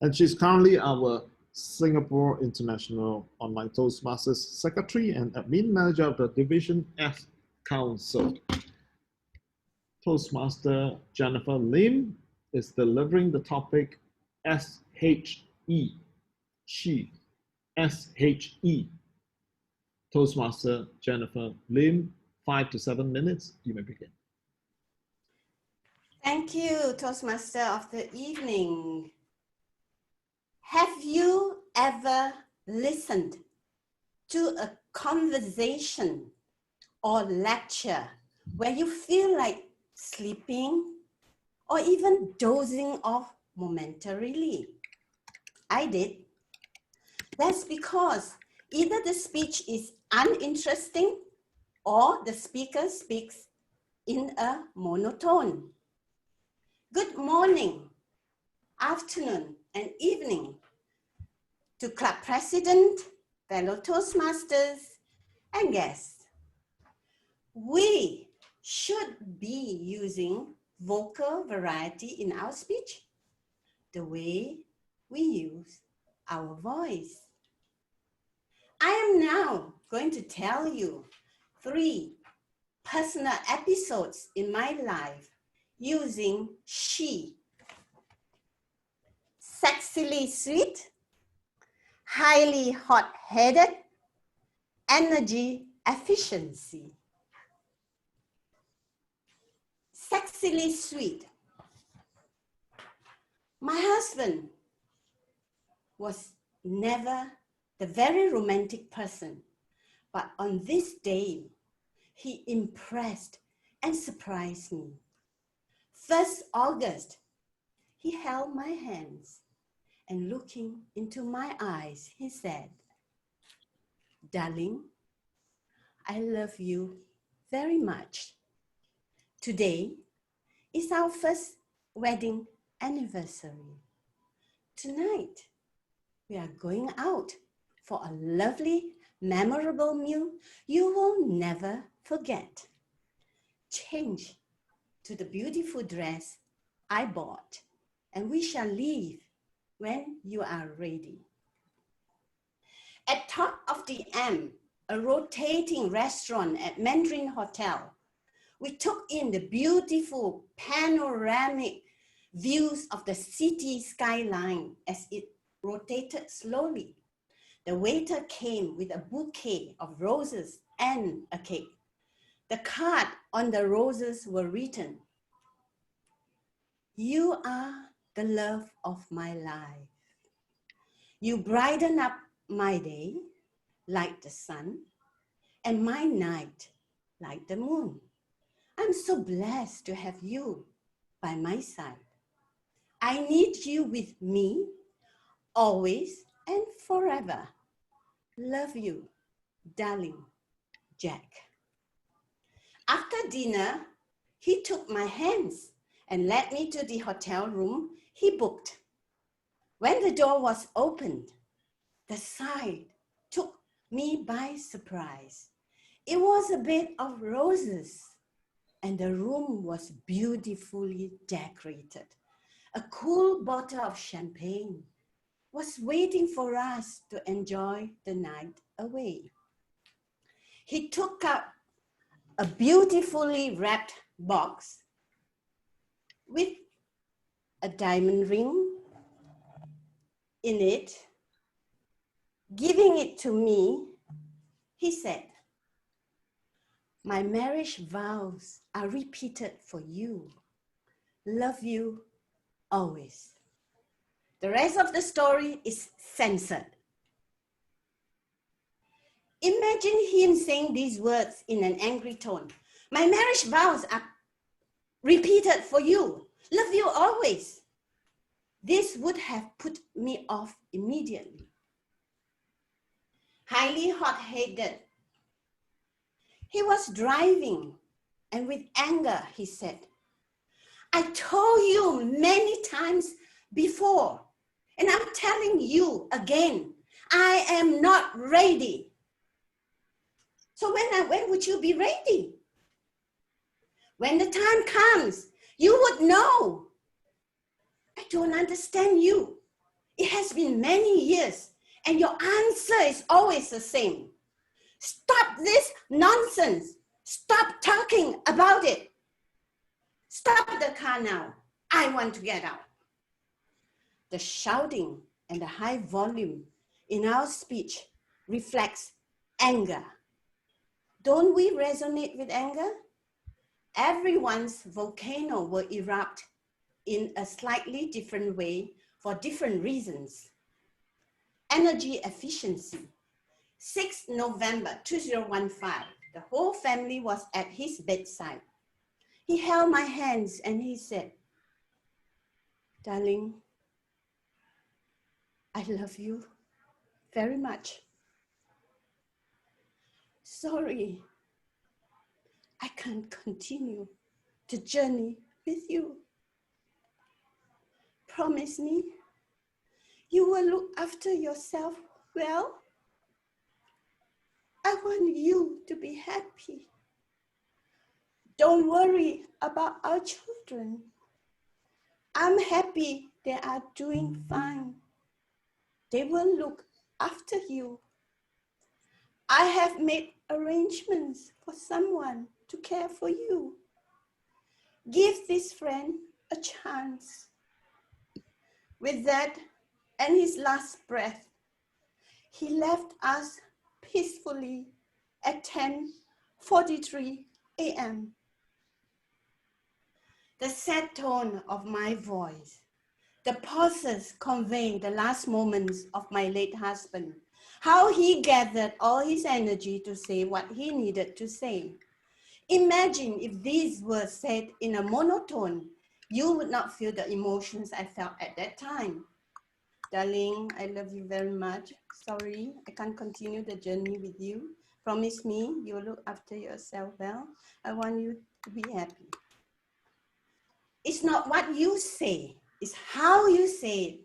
And she's currently our Singapore International Online Toastmasters Secretary and Admin Manager of the Division F Council. Toastmaster Jennifer Lim is delivering the topic SHE. She. SHE. Toastmaster Jennifer Lim, 5 to 7 minutes. You may begin. Thank you, Toastmaster of the evening. Have you ever listened to a conversation or lecture where you feel like sleeping or even dozing off momentarily? I did. That's because either the speech is uninteresting or the speaker speaks in a monotone. Good morning, afternoon, and evening to club president, fellow Toastmasters, and guests. We should be using vocal variety in our speech, the way we use our voice. I am now going to tell you 3 personal episodes in my life using she. Sexily sweet, highly hot-headed, energy efficiency. Sexily sweet. My husband was never the very romantic person, but on this day, he impressed and surprised me. 1st August, he held my hands and looking into my eyes, he said, "Darling, I love you very much. Today is our 1st wedding anniversary. Tonight, we are going out for a lovely memorable meal you will never forget. Change to the beautiful dress I bought, and we shall leave when you are ready. At top of the M, a rotating restaurant at Mandarin Hotel, we took in the beautiful panoramic views of the city skyline as it rotated slowly. The waiter came with a bouquet of roses and a cake. The card on the roses were written, "You are the love of my life. You brighten up my day like the sun and my night like the moon. I'm so blessed to have you by my side. I need you with me always and forever. Love you, darling Jack." After dinner, he took my hands and led me to the hotel room he booked. When the door was opened, the sight took me by surprise. It was a bed of roses, and the room was beautifully decorated. A cool bottle of champagne was waiting for us to enjoy the night away. He took out a beautifully wrapped box with a diamond ring in it. Giving it to me, he said, "My marriage vows are repeated for you. Love you always." The rest of the story is censored. Imagine him saying these words in an angry tone. "My marriage vows are repeated for you. Love you always." This would have put me off immediately. Highly hot-headed, he was driving, and with anger he said, "I told you many times before, and I'm telling you again, I am not ready." So when would you be ready? When the time comes, you would know. I don't understand you. It has been many years, and your answer is always the same. Stop this nonsense. Stop talking about it. Stop the car now. I want to get out. The shouting and the high volume in our speech reflects anger. Don't we resonate with anger? Everyone's volcano will erupt in a slightly different way for different reasons. Energy efficiency. 6 November 2015, the whole family was at his bedside. He held my hands and he said, "Darling, I love you very much. Sorry, I can't continue the journey with you. Promise me you will look after yourself well. I want you to be happy. Don't worry about our children. I'm happy they are doing fine. They will look after you. I have made arrangements for someone to care for you. Give this friend a chance." With that and his last breath, he left us peacefully at 10:43 a.m. The sad tone of my voice, the pauses conveying the last moments of my late husband, how he gathered all his energy to say what he needed to say. Imagine if these were said in a monotone, you would not feel the emotions I felt at that time. "Darling, I love you very much. Sorry, I can't continue the journey with you. Promise me you'll look after yourself well. I want you to be happy." It's not what you say, it's how you say it.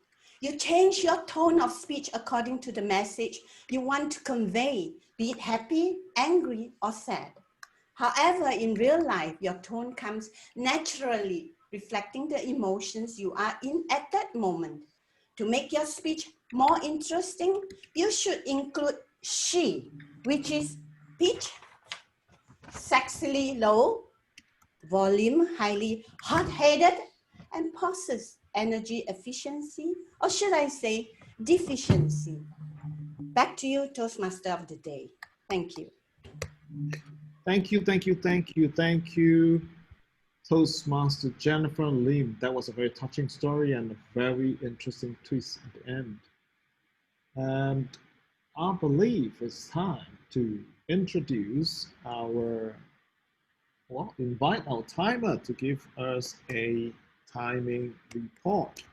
You change your tone of speech according to the message you want to convey, be it happy, angry, or sad. However, in real life, your tone comes naturally, reflecting the emotions you are in at that moment. To make your speech more interesting, you should include she, which is pitch sexily low, volume highly hot-headed, and pauses energy efficiency, or should I say deficiency. Back to you, Toastmaster of the day. Thank you. Thank you, thank you, thank you, thank you, Toastmaster Jennifer Lim. That was a very touching story and a very interesting twist at the end. And I believe it's time to introduce our, well, invite our timer to give us a timing report.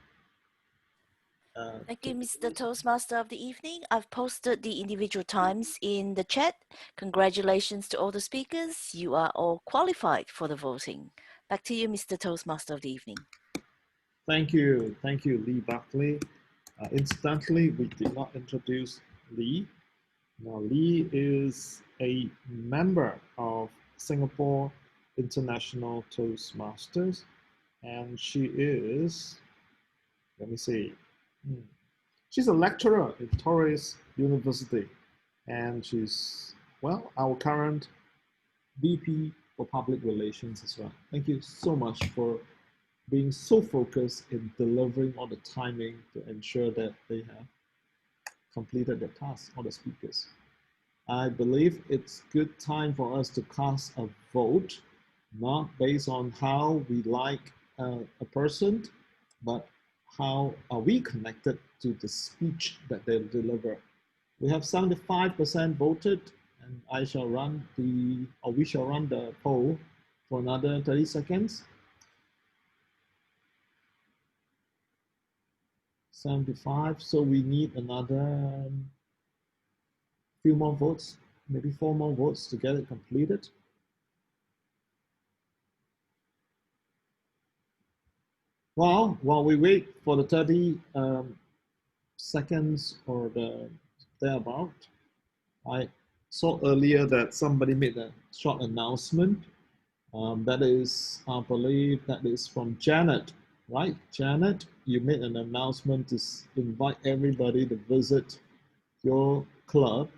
Thank you, Mr. Toastmaster of the evening. I've posted the individual times in the chat. Congratulations to all the speakers. You are all qualified for the voting. Back to you, Mr. Toastmaster of the evening. Thank you, Lee Buckley. Incidentally, we did not introduce Lee. Now, Lee is a member of Singapore International Toastmasters, and she is, let me see, she's a lecturer at Torres University, and she's, well, our current VP for Public Relations as well. Thank you so much for being so focused in delivering all the timing to ensure that they have completed their task, all the speakers. I believe it's good time for us to cast a vote, not based on how we like a person, but how are we connected to the speech that they deliver. We have 75% voted, and I shall run the, or we shall run the poll for another 30 seconds. 75, so we need another few more votes, maybe 4 more votes to get it completed. Well, while we wait for the 30 seconds or the thereabout, I saw earlier that somebody made a short announcement. That is, I believe that is from Janet, right? Janet, you made an announcement to invite everybody to visit your club.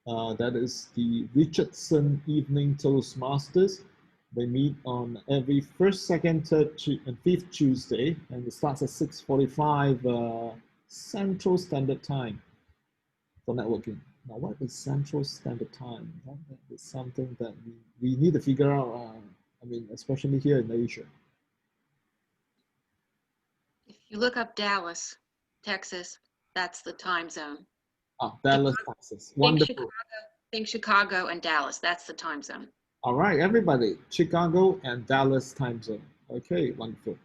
That is the Richardson Evening Toastmasters. They meet on every first, second, third, and fifth Tuesday, and it starts at 6:45 Central Standard Time for networking. Now, what is Central Standard Time? That is something that we need to figure out, I mean, especially here in Asia. If you look up Dallas, Texas, that's the time zone. Ah, Dallas, Texas. Wonderful. Think Chicago and Dallas, that's the time zone. All right, everybody, Chicago and Dallas time zone. Okay, wonderful.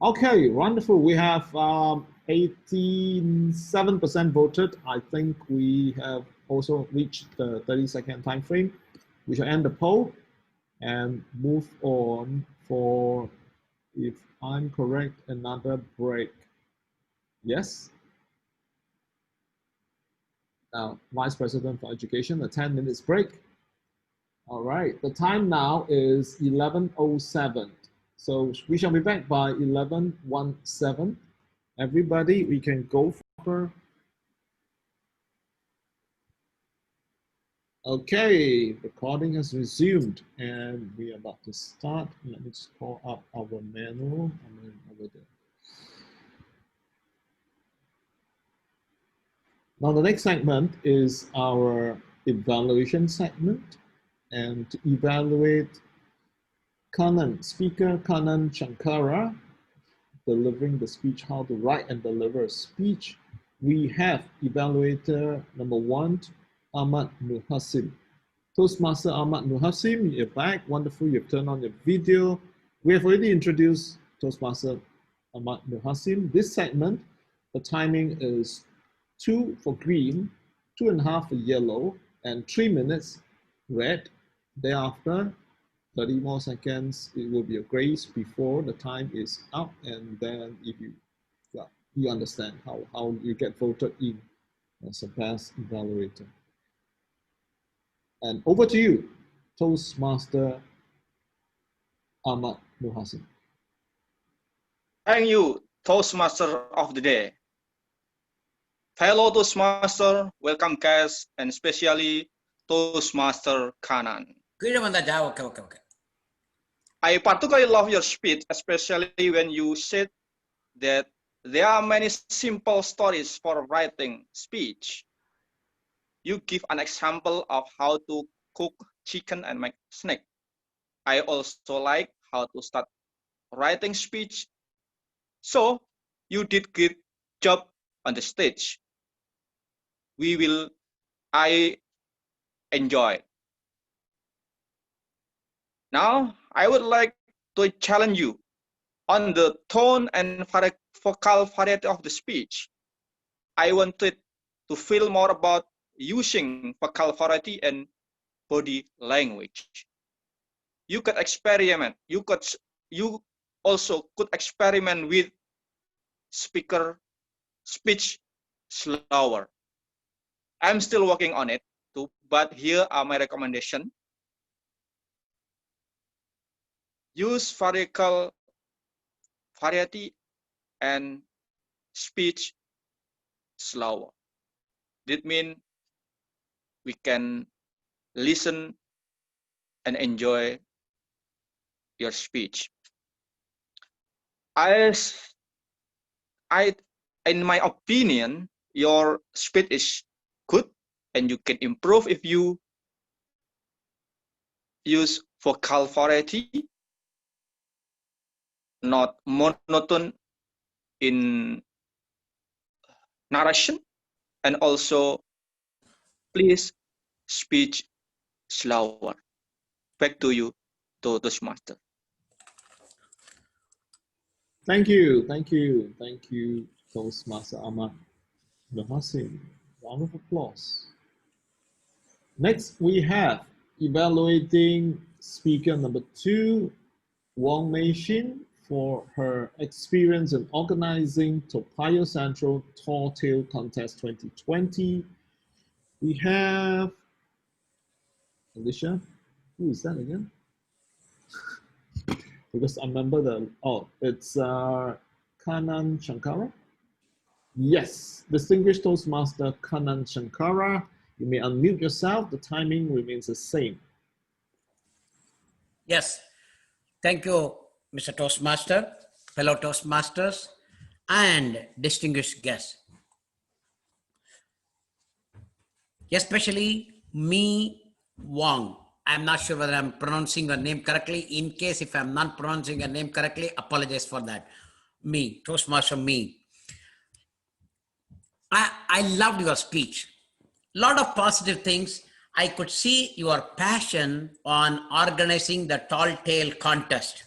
Okay, wonderful. We have 87% voted. I think we have also reached the 30-second time frame. We shall end the poll and move on for, if I'm correct, another break. Yes? Now, Vice President for Education, a 10 minutes break. All right, the time now is 11:07. So we shall be back by 11:17. Everybody, we can go for. Okay, recording has resumed and we are about to start. Let me just call up our manual. Over there. Now the next segment is our evaluation segment. And to evaluate speaker Kanan Shankara, delivering the speech, how to write and deliver a speech, we have evaluator number 1, Ahmad Nuhasim. Toastmaster Ahmad Nuhasim, you're back. Wonderful, you've turned on your video. We have already introduced Toastmaster Ahmad Nuhasim. This segment, the timing is 2 for green, 2.5 for yellow, and 3 minutes red. Thereafter, 30 more seconds, it will be a grace before the time is up, and then if you you understand how you get voted in as a best evaluator. And over to you, Toastmaster Ahmad Muhassin. Thank you, Toastmaster of the Day. Fellow Toastmaster, welcome guests, and especially Toastmaster Kanan. Okay. I particularly love your speech, especially when you said that there are many simple stories for writing speech. You give an example of how to cook chicken and make snake. I also like how to start writing speech. So you did good job on the stage. I enjoy. Now I would like to challenge you on the tone and vocal variety of the speech. I wanted to feel more about using vocal variety and body language. You could experiment. You also could experiment with speech slower. I'm still working on it too, but here are my recommendations. Use vocal variety and speech slower. That means we can listen and enjoy your speech. In my opinion, your speech is good and you can improve if you use vocal variety, not monotone in narration, and also please speech slower. Back to you, Toastmaster. Thank you, Toastmaster Ahmad Muhassin. Round of applause. Next, we have evaluating speaker number 2, Wong Mei Shin, for her experience in organizing Toa Payoh Central Tall Tale Contest 2020. We have Alicia. Who is that again? Because I remember it's Kanan Shankara. Yes, distinguished Toastmaster Kanan Shankara. You may unmute yourself. The timing remains the same. Yes, thank you, Mr. Toastmaster, fellow Toastmasters, and distinguished guests. Especially Mi Wong. I'm not sure whether I'm pronouncing your name correctly. In case if I'm not pronouncing your name correctly, apologize for that. Me, Toastmaster Me. I loved your speech. A lot of positive things. I could see your passion on organizing the tall tale contest.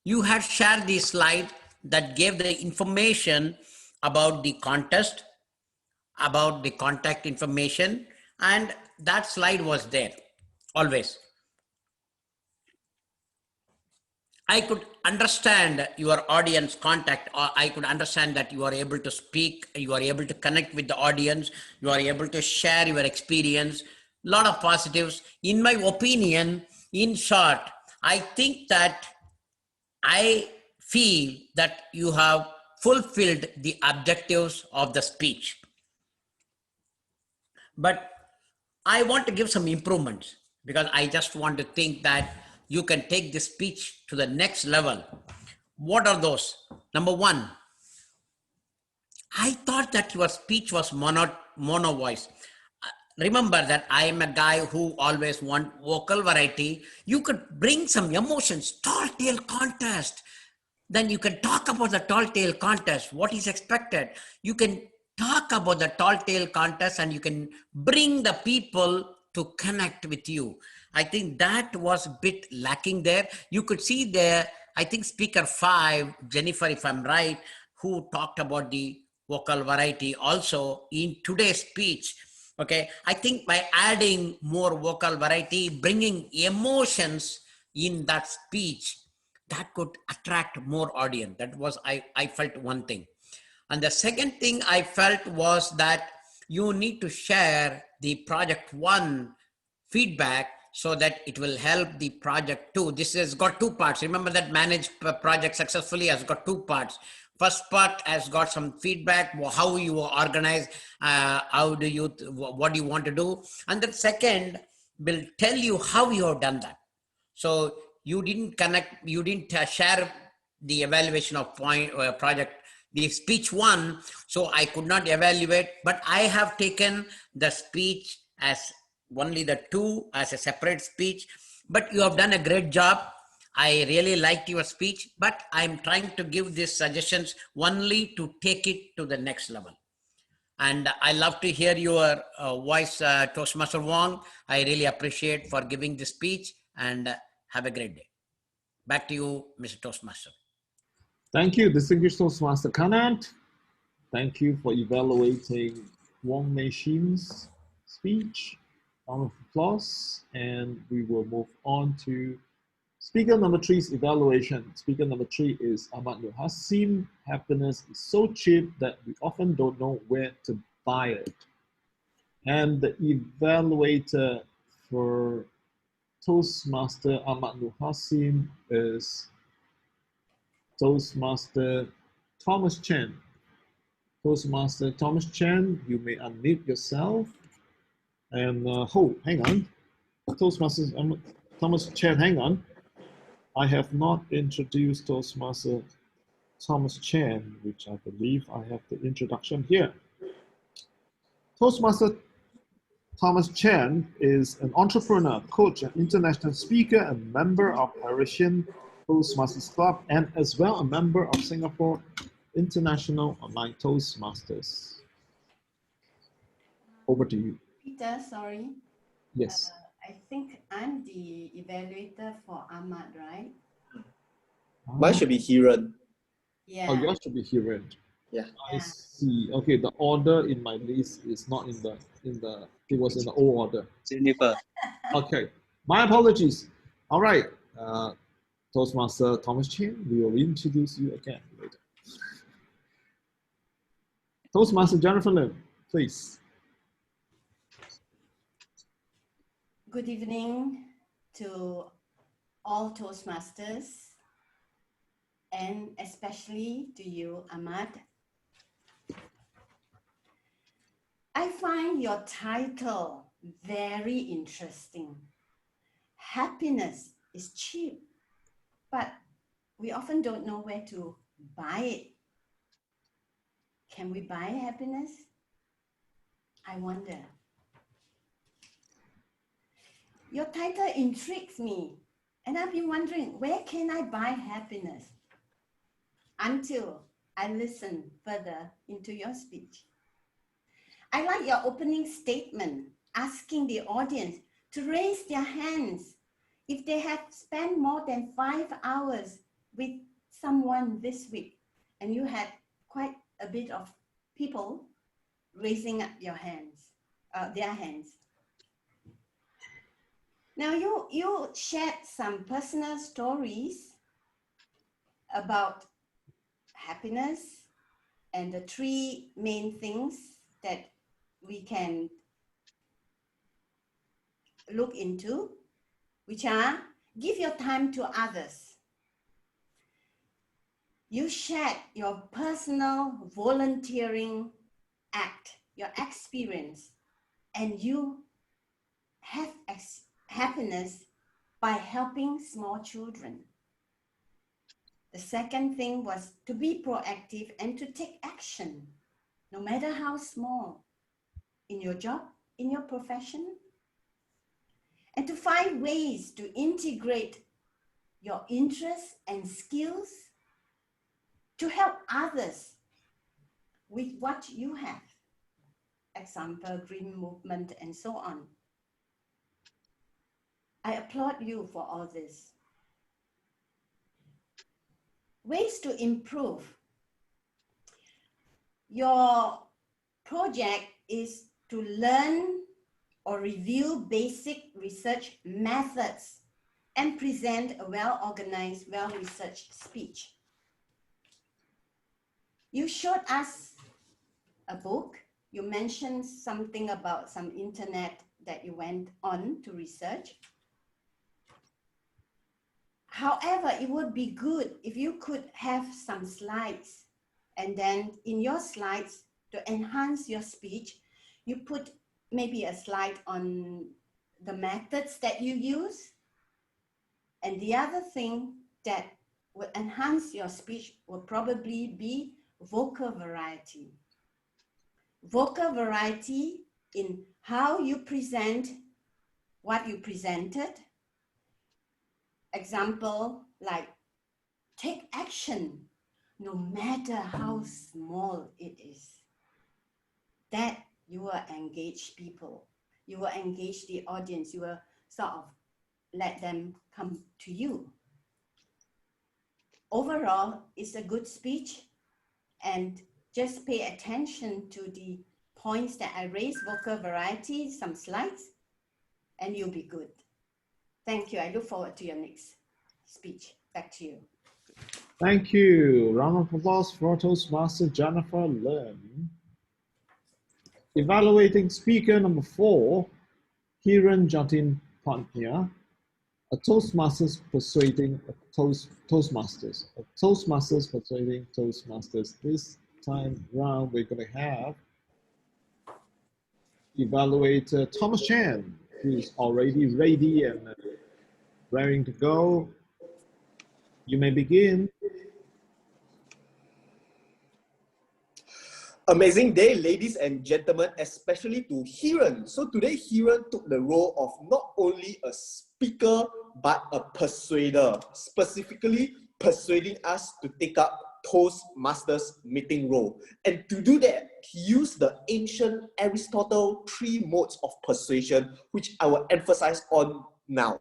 You had shared the slide that gave the information about the contest, about the contact information, and that slide was there always. I could understand your audience contact, or I could understand that you are able to speak, you are able to connect with the audience, you are able to share your experience, a lot of positives. In my opinion, in short, I think that I feel that you have fulfilled the objectives of the speech. But I want to give some improvements because I just want to think that you can take this speech to the next level. What are those? Number one, I thought that your speech was mono voice. Remember that I am a guy who always want vocal variety. You could bring some emotions, tall tale contest. Then you can talk about the tall tale contest, what is expected. You can talk about the tall tale contest and you can bring the people to connect with you. I think that was a bit lacking there. You could see there, I think speaker 5, Jennifer, if I'm right, who talked about the vocal variety also in today's speech. Okay, I think by adding more vocal variety, bringing emotions in that speech, that could attract more audience. That was, I felt one thing. And the second thing I felt was that you need to share the project one feedback so that it will help the project two. This has got two parts. Remember that manage project successfully has got two parts. First part has got some feedback, how you organize, what do you want to do. And the second will tell you how you have done that. So you didn't connect, you didn't share the evaluation of project, the speech one, so I could not evaluate, but I have taken the speech as only the two as a separate speech. But you have done a great job. I really liked your speech, but I'm trying to give these suggestions only to take it to the next level. And I love to hear your voice, Toastmaster Wong. I really appreciate for giving this speech, and have a great day. Back to you, Mr. Toastmaster. Thank you, distinguished Toastmaster Kanat. Thank you for evaluating Wong Mei Shin's speech. Round of applause, and we will move on to speaker number 3's evaluation. Speaker number 3 is Ahmad Nur Hassim. Happiness is so cheap that we often don't know where to buy it. And the evaluator for Toastmaster Ahmad Nur Hassim is Toastmaster Thomas Chen. Toastmaster Thomas Chen, you may unmute yourself. And hang on. Toastmaster Thomas Chen, hang on. I have not introduced Toastmaster Thomas Chen, which I believe I have the introduction here. Toastmaster Thomas Chen is an entrepreneur, coach, and international speaker, and member of Parisian Toastmasters Club, and as well a member of Singapore International Online Toastmasters. Over to you. Peter, sorry. Yes. I think I'm the evaluator for Ahmad, right? Mine should be Hiran. Yeah. Oh, yours should be Hiran. Yeah. I see. Okay, the order in my list is not in the it was in the old order. Jennifer. Okay, my apologies. All right, Toastmaster Thomas Chen, we will introduce you again later. Toastmaster Jennifer Lim, please. Good evening to all Toastmasters, and especially to you, Ahmad. I find your title very interesting. Happiness is cheap, but we often don't know where to buy it. Can we buy happiness? I wonder. Your title intrigues me, and I've been wondering, where can I buy happiness? Until I listen further into your speech. I like your opening statement, asking the audience to raise their hands if they have spent more than 5 hours with someone this week. And you had quite a bit of people raising up their hands. Now you shared some personal stories about happiness and the 3 main things that we can look into, which are give your time to others. You shared your personal volunteering act, your experience, and you have happiness by helping small children. The second thing was to be proactive and to take action, no matter how small, in your job, in your profession, and to find ways to integrate your interests and skills to help others with what you have. Example, green movement, and so on. I applaud you for all this. Ways to improve. Your project is to learn or review basic research methods and present a well-organized, well-researched speech. You showed us a book. You mentioned something about some internet that you went on to research. However, it would be good if you could have some slides, and then in your slides, to enhance your speech, you put maybe a slide on the methods that you use. And the other thing that will enhance your speech will probably be vocal variety. Vocal variety in how you present what you presented. Example, like take action, no matter how small it is. That you will engage people. You will engage the audience. You will sort of let them come to you. Overall, it's a good speech, and just pay attention to the points that I raised, vocal variety, some slides, and you'll be good. Thank you. I look forward to your next speech. Back to you. Thank you. Round of applause for Toastmaster Jennifer Lim. Evaluating speaker number 4, Hiran Jatin Pantnia, a Toastmasters persuading a Toastmasters. A Toastmasters persuading Toastmasters. This time round, we're going to have evaluator Thomas Chan, who's already ready and raring to go. You may begin. Amazing day, ladies and gentlemen, especially to Hiran. So today, Hiran took the role of not only a speaker, but a persuader, specifically persuading us to take up Toastmasters meeting role. And to do that, he used the ancient Aristotle 3 modes of persuasion, which I will emphasize on now.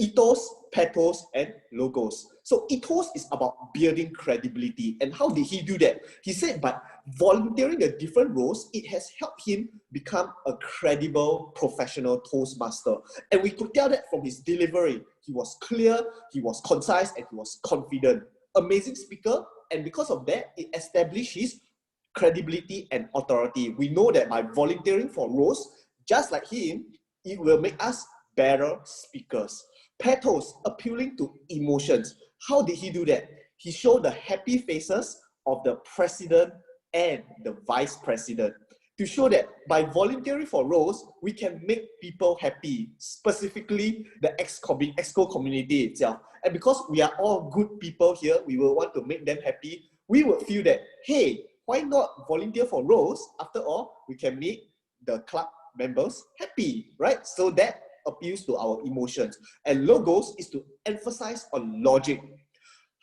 Ethos, pathos, and logos. So ethos is about building credibility. And how did he do that? He said by volunteering the different roles, it has helped him become a credible professional Toastmaster. And we could tell that from his delivery. He was clear, he was concise, and he was confident. Amazing speaker, and because of that, it established his credibility and authority. We know that by volunteering for roles, just like him, it will make us better speakers. Pathos, appealing to emotions. How did he do that? He showed the happy faces of the president and the vice president to show that by volunteering for roles, we can make people happy, specifically the EXCO community itself. And because we are all good people here, we will want to make them happy. We will feel that, hey, why not volunteer for roles? After all, we can make the club members happy, right? So that appeals to our emotions. And logos is to emphasize on logic,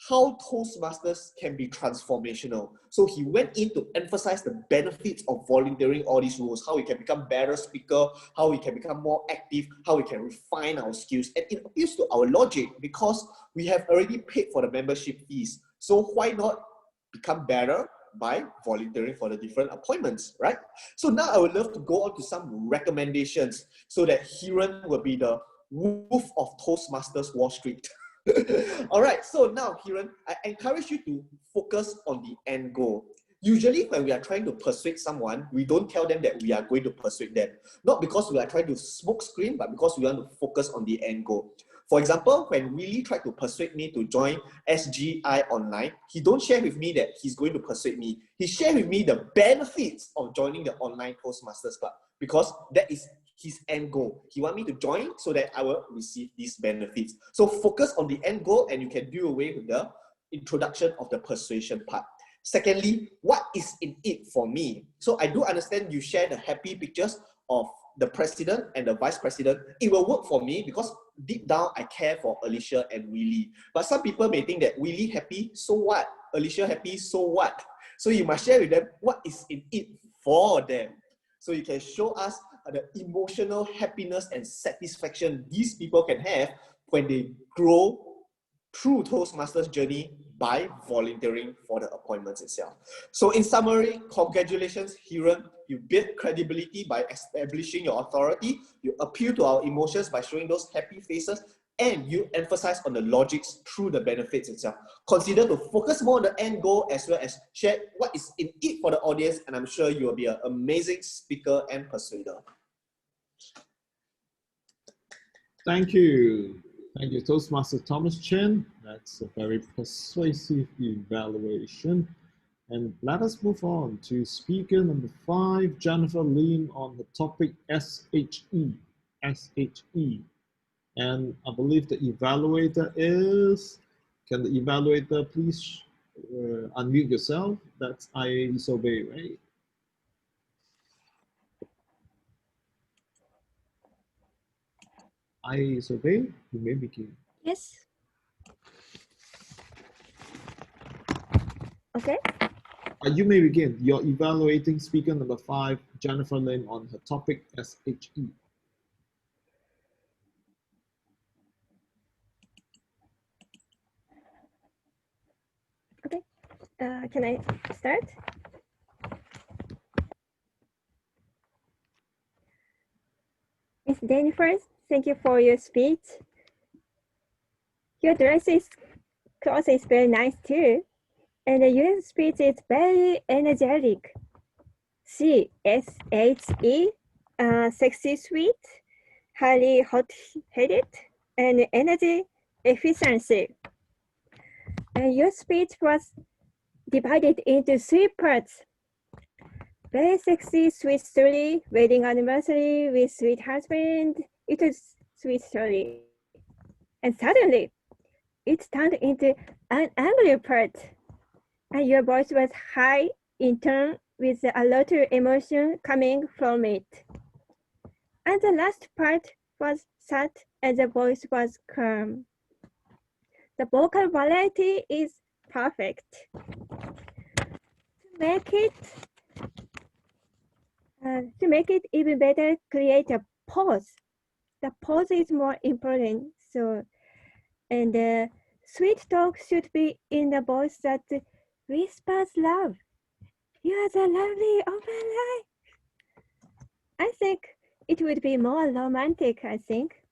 how Toastmasters can be transformational. So he went in to emphasize the benefits of volunteering all these roles, how we can become better speaker, how we can become more active, how we can refine our skills. And it appeals to our logic because we have already paid for the membership fees. So why not become better by volunteering for the different appointments, right? So now I would love to go on to some recommendations so that Hiran will be the wolf of Toastmasters Wall Street. All right, so now Hiran, I encourage you to focus on the end goal. Usually when we are trying to persuade someone, we don't tell them that we are going to persuade them. Not because we are trying to smoke screen, but because we want to focus on the end goal. For example, when Willie tried to persuade me to join SGI online, he don't share with me that he's going to persuade me. He shared with me the benefits of joining the online Toastmasters Club because that is his end goal. He wants me to join so that I will receive these benefits. So focus on the end goal and you can do away with the introduction of the persuasion part. Secondly, what is in it for me? So I do understand you share the happy pictures of the president and the vice president. It will work for me because deep down I care for Alicia and Willie. But some people may think that Willie happy, so what? Alicia happy, so what? So you must share with them what is in it for them. So you can show us the emotional happiness and satisfaction these people can have when they grow through Toastmasters journey by volunteering for the appointments itself. So in summary, congratulations, Hiran. You build credibility by establishing your authority. You appeal to our emotions by showing those happy faces. and you emphasize on the logics through the benefits itself. Consider to focus more on the end goal as well as share what is in it for the audience, and I'm sure you will be an amazing speaker and persuader. Thank you. Thank you, Toastmaster Thomas Chen. That's a very persuasive evaluation. And let us move on to speaker number 5, Jennifer Lim, on the topic SHE. SHE. And I believe the evaluator is, can the evaluator please unmute yourself? That's Isobei, right? Isobei, you may begin. Yes. Okay. You may begin. You're evaluating speaker number 5, Jennifer Lim, on her topic SHE. Okay. Can I start? Miss Jennifer, thank you for your speech. Your clothes is very nice too, and your speech is very energetic. CSHE, sexy, sweet, highly hot-headed, and energy efficiency. And your speech was divided into 3 parts. Very sexy, sweet story, wedding anniversary with sweet husband. It was sweet story. And suddenly, it turned into an angry part. And your voice was high in tone with a lot of emotion coming from it. And the last part was sad and the voice was calm. The vocal variety is perfect. To make it even better, create a pause. The pause is more important. So, and sweet talk should be in the voice that whispers love. You are the lovely of my life. I think it would be more romantic, I think.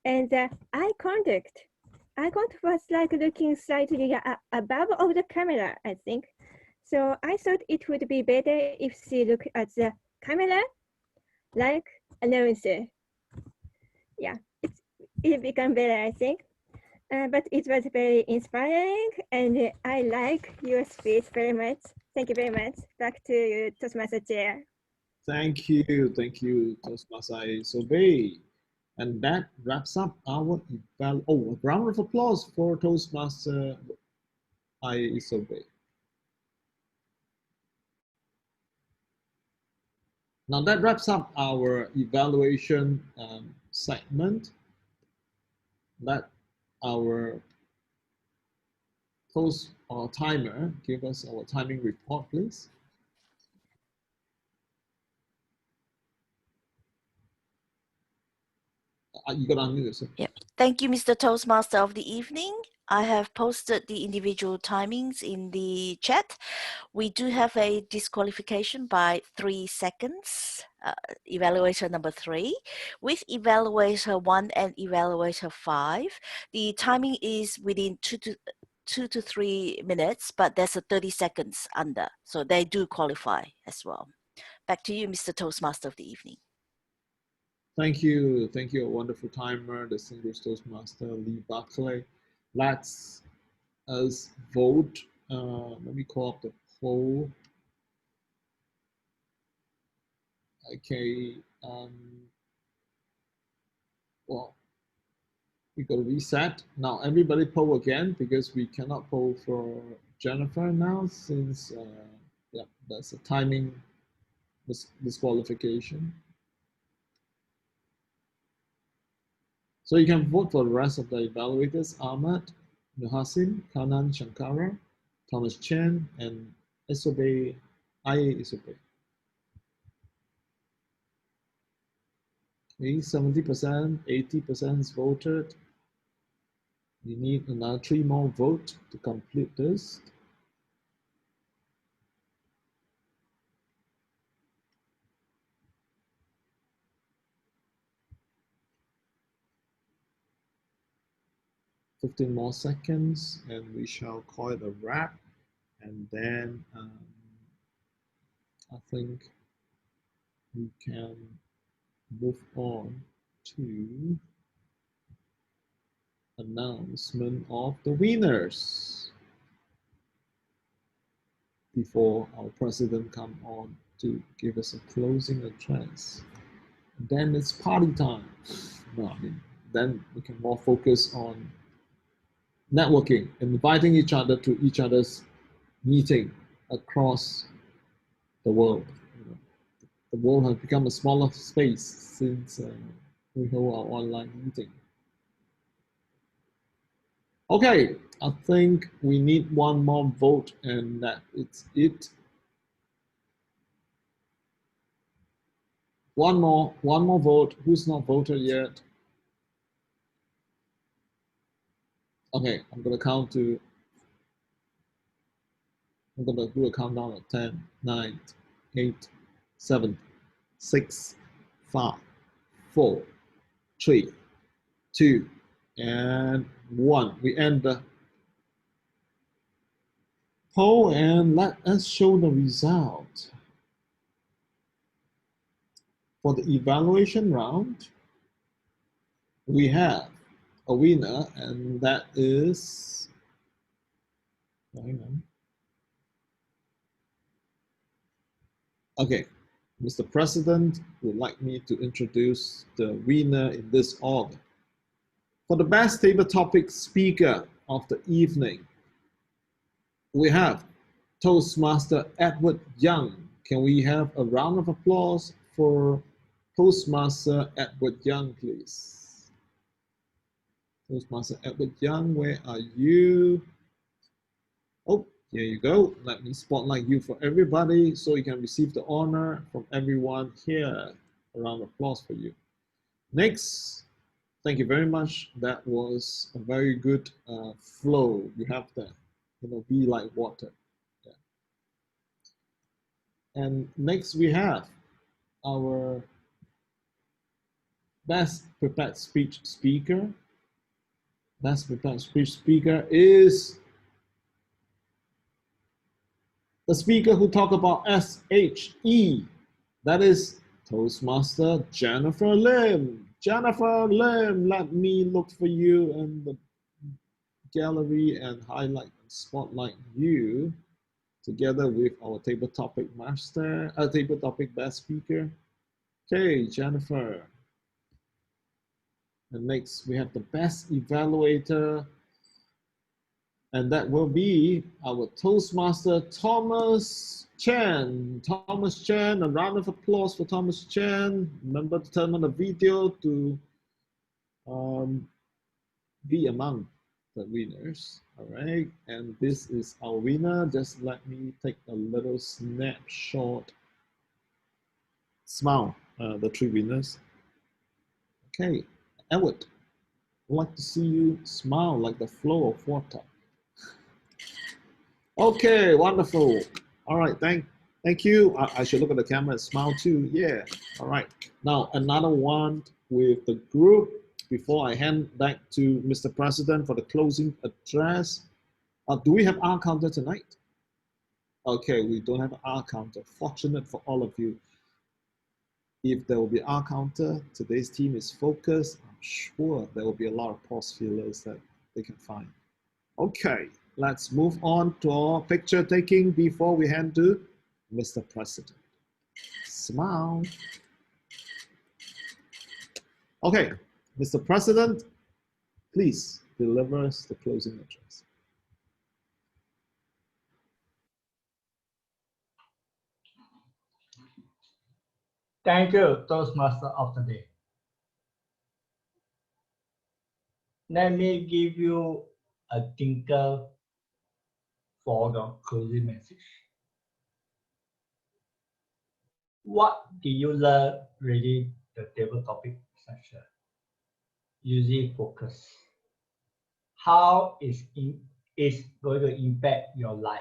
And the eye contact was like looking slightly above of the camera, I think. So I thought it would be better if she looked at the camera like announcer. Yeah, it became better, I think. But it was very inspiring, and I like your speech very much. Thank you very much. Back to you, Toastmaster Chair. Thank you, Toastmaster Isobei. And that wraps up our a round of applause for Toastmaster Isobei. Now that wraps up our evaluation segment. Let our host or timer give us our timing report, please. You got to unmute yourself. Yep. Thank you, Mr. Toastmaster of the evening. I have posted the individual timings in the chat. We do have a disqualification by 3 seconds, evaluator number 3. With evaluator 1 and evaluator 5, the timing is within 2 to 3 minutes, but there's a 30 seconds under. So they do qualify as well. Back to you, Mr. Toastmaster of the evening. Thank you, a wonderful timer, distinguished Toastmaster Lee Barclay. Let's us vote. Let me call up the poll. Okay. Well, we got to reset. Now everybody poll again because we cannot poll for Jennifer now since yeah, that's a timing disqualification. So you can vote for the rest of the evaluators: Ahmad, Nuhasim, Kanan Shankara, Thomas Chen, and Isobei, Isobei. Okay, 70%, 80% is voted. We need another 3 more votes to complete this. 15 more seconds, and we shall call it a wrap. And then I think we can move on to announcement of the winners before our president come on to give us a closing address. Then it's party time. No, I mean, then we can more focus on networking, inviting each other to each other's meeting across the world. You know, the world has become a smaller space since we hold our online meeting. Okay, I think we need one more vote, and that it's it. One more vote. Who's not voted yet? Okay, I'm gonna do a countdown of 10, 9, 8, 7, 6, 5, 4, 3, 2, and 1. We end the poll, and let us show the result. For the evaluation round, we have a winner, and that is, hang on. Okay, Mr. President would like me to introduce the winner in this order. For the best table topic speaker of the evening, we have Toastmaster Edward Young. Can we have a round of applause for Toastmaster Edward Young, please? Toastmaster Edward Young, where are you? Oh, here you go. Let me spotlight you for everybody so you can receive the honor from everyone here. A round of applause for you. Next, thank you very much. That was a very good flow. You have that, be like water. Yeah. And next we have our best prepared speech speaker. Best prepared speech speaker is the speaker who talked about SHE. That is Toastmaster Jennifer Lim. Jennifer Lim, let me look for you in the gallery and highlight and spotlight you together with our table topic master, table topic best speaker. Okay, Jennifer. And next we have the best evaluator, and that will be our Toastmaster Thomas Chen. Thomas Chen, a round of applause for Thomas Chen. Remember to turn on the video to be among the winners. All right, and this is our winner. Just let me take a little snapshot. Smile, the three winners. Okay, Edward, I'd like to see you smile like the flow of water. Okay, wonderful. All right, thank you. I should look at the camera and smile too. Yeah, all right. Now, another one with the group before I hand back to Mr. President for the closing address. Do we have our counter tonight? Okay, we don't have an R counter. Fortunate for all of you. If there will be R counter, today's team is focused. I'm sure there will be a lot of pause fillers that they can find. Okay, let's move on to our picture taking before we hand to Mr. President. Smile. Okay, Mr. President, please deliver us the closing address. Thank you, Toastmaster of the Day. Let me give you a tinkle for the closing message. What did you learn reading the table topic section? Using focus. How is going to impact your life,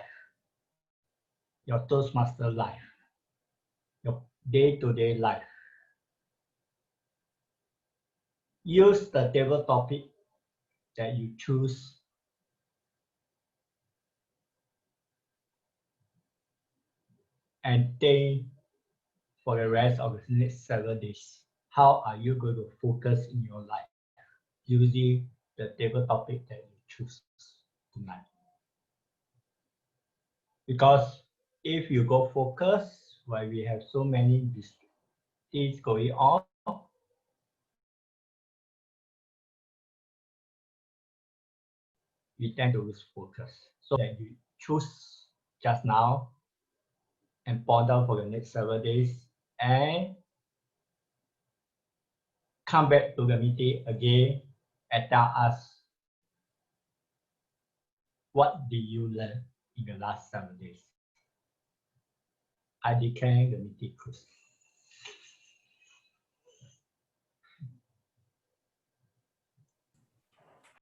your Toastmaster life, your day-to-day life? Use the table topic that you choose and think for the rest of the next 7 days. How are you going to focus in your life using the table topic that you choose tonight? Because if you go focus, while we have so many things going on, we tend to lose focus. So that you choose just now and ponder for the next 7 days and come back to the meeting again and tell us what did you learn in the last 7 days. I declare the meeting closed.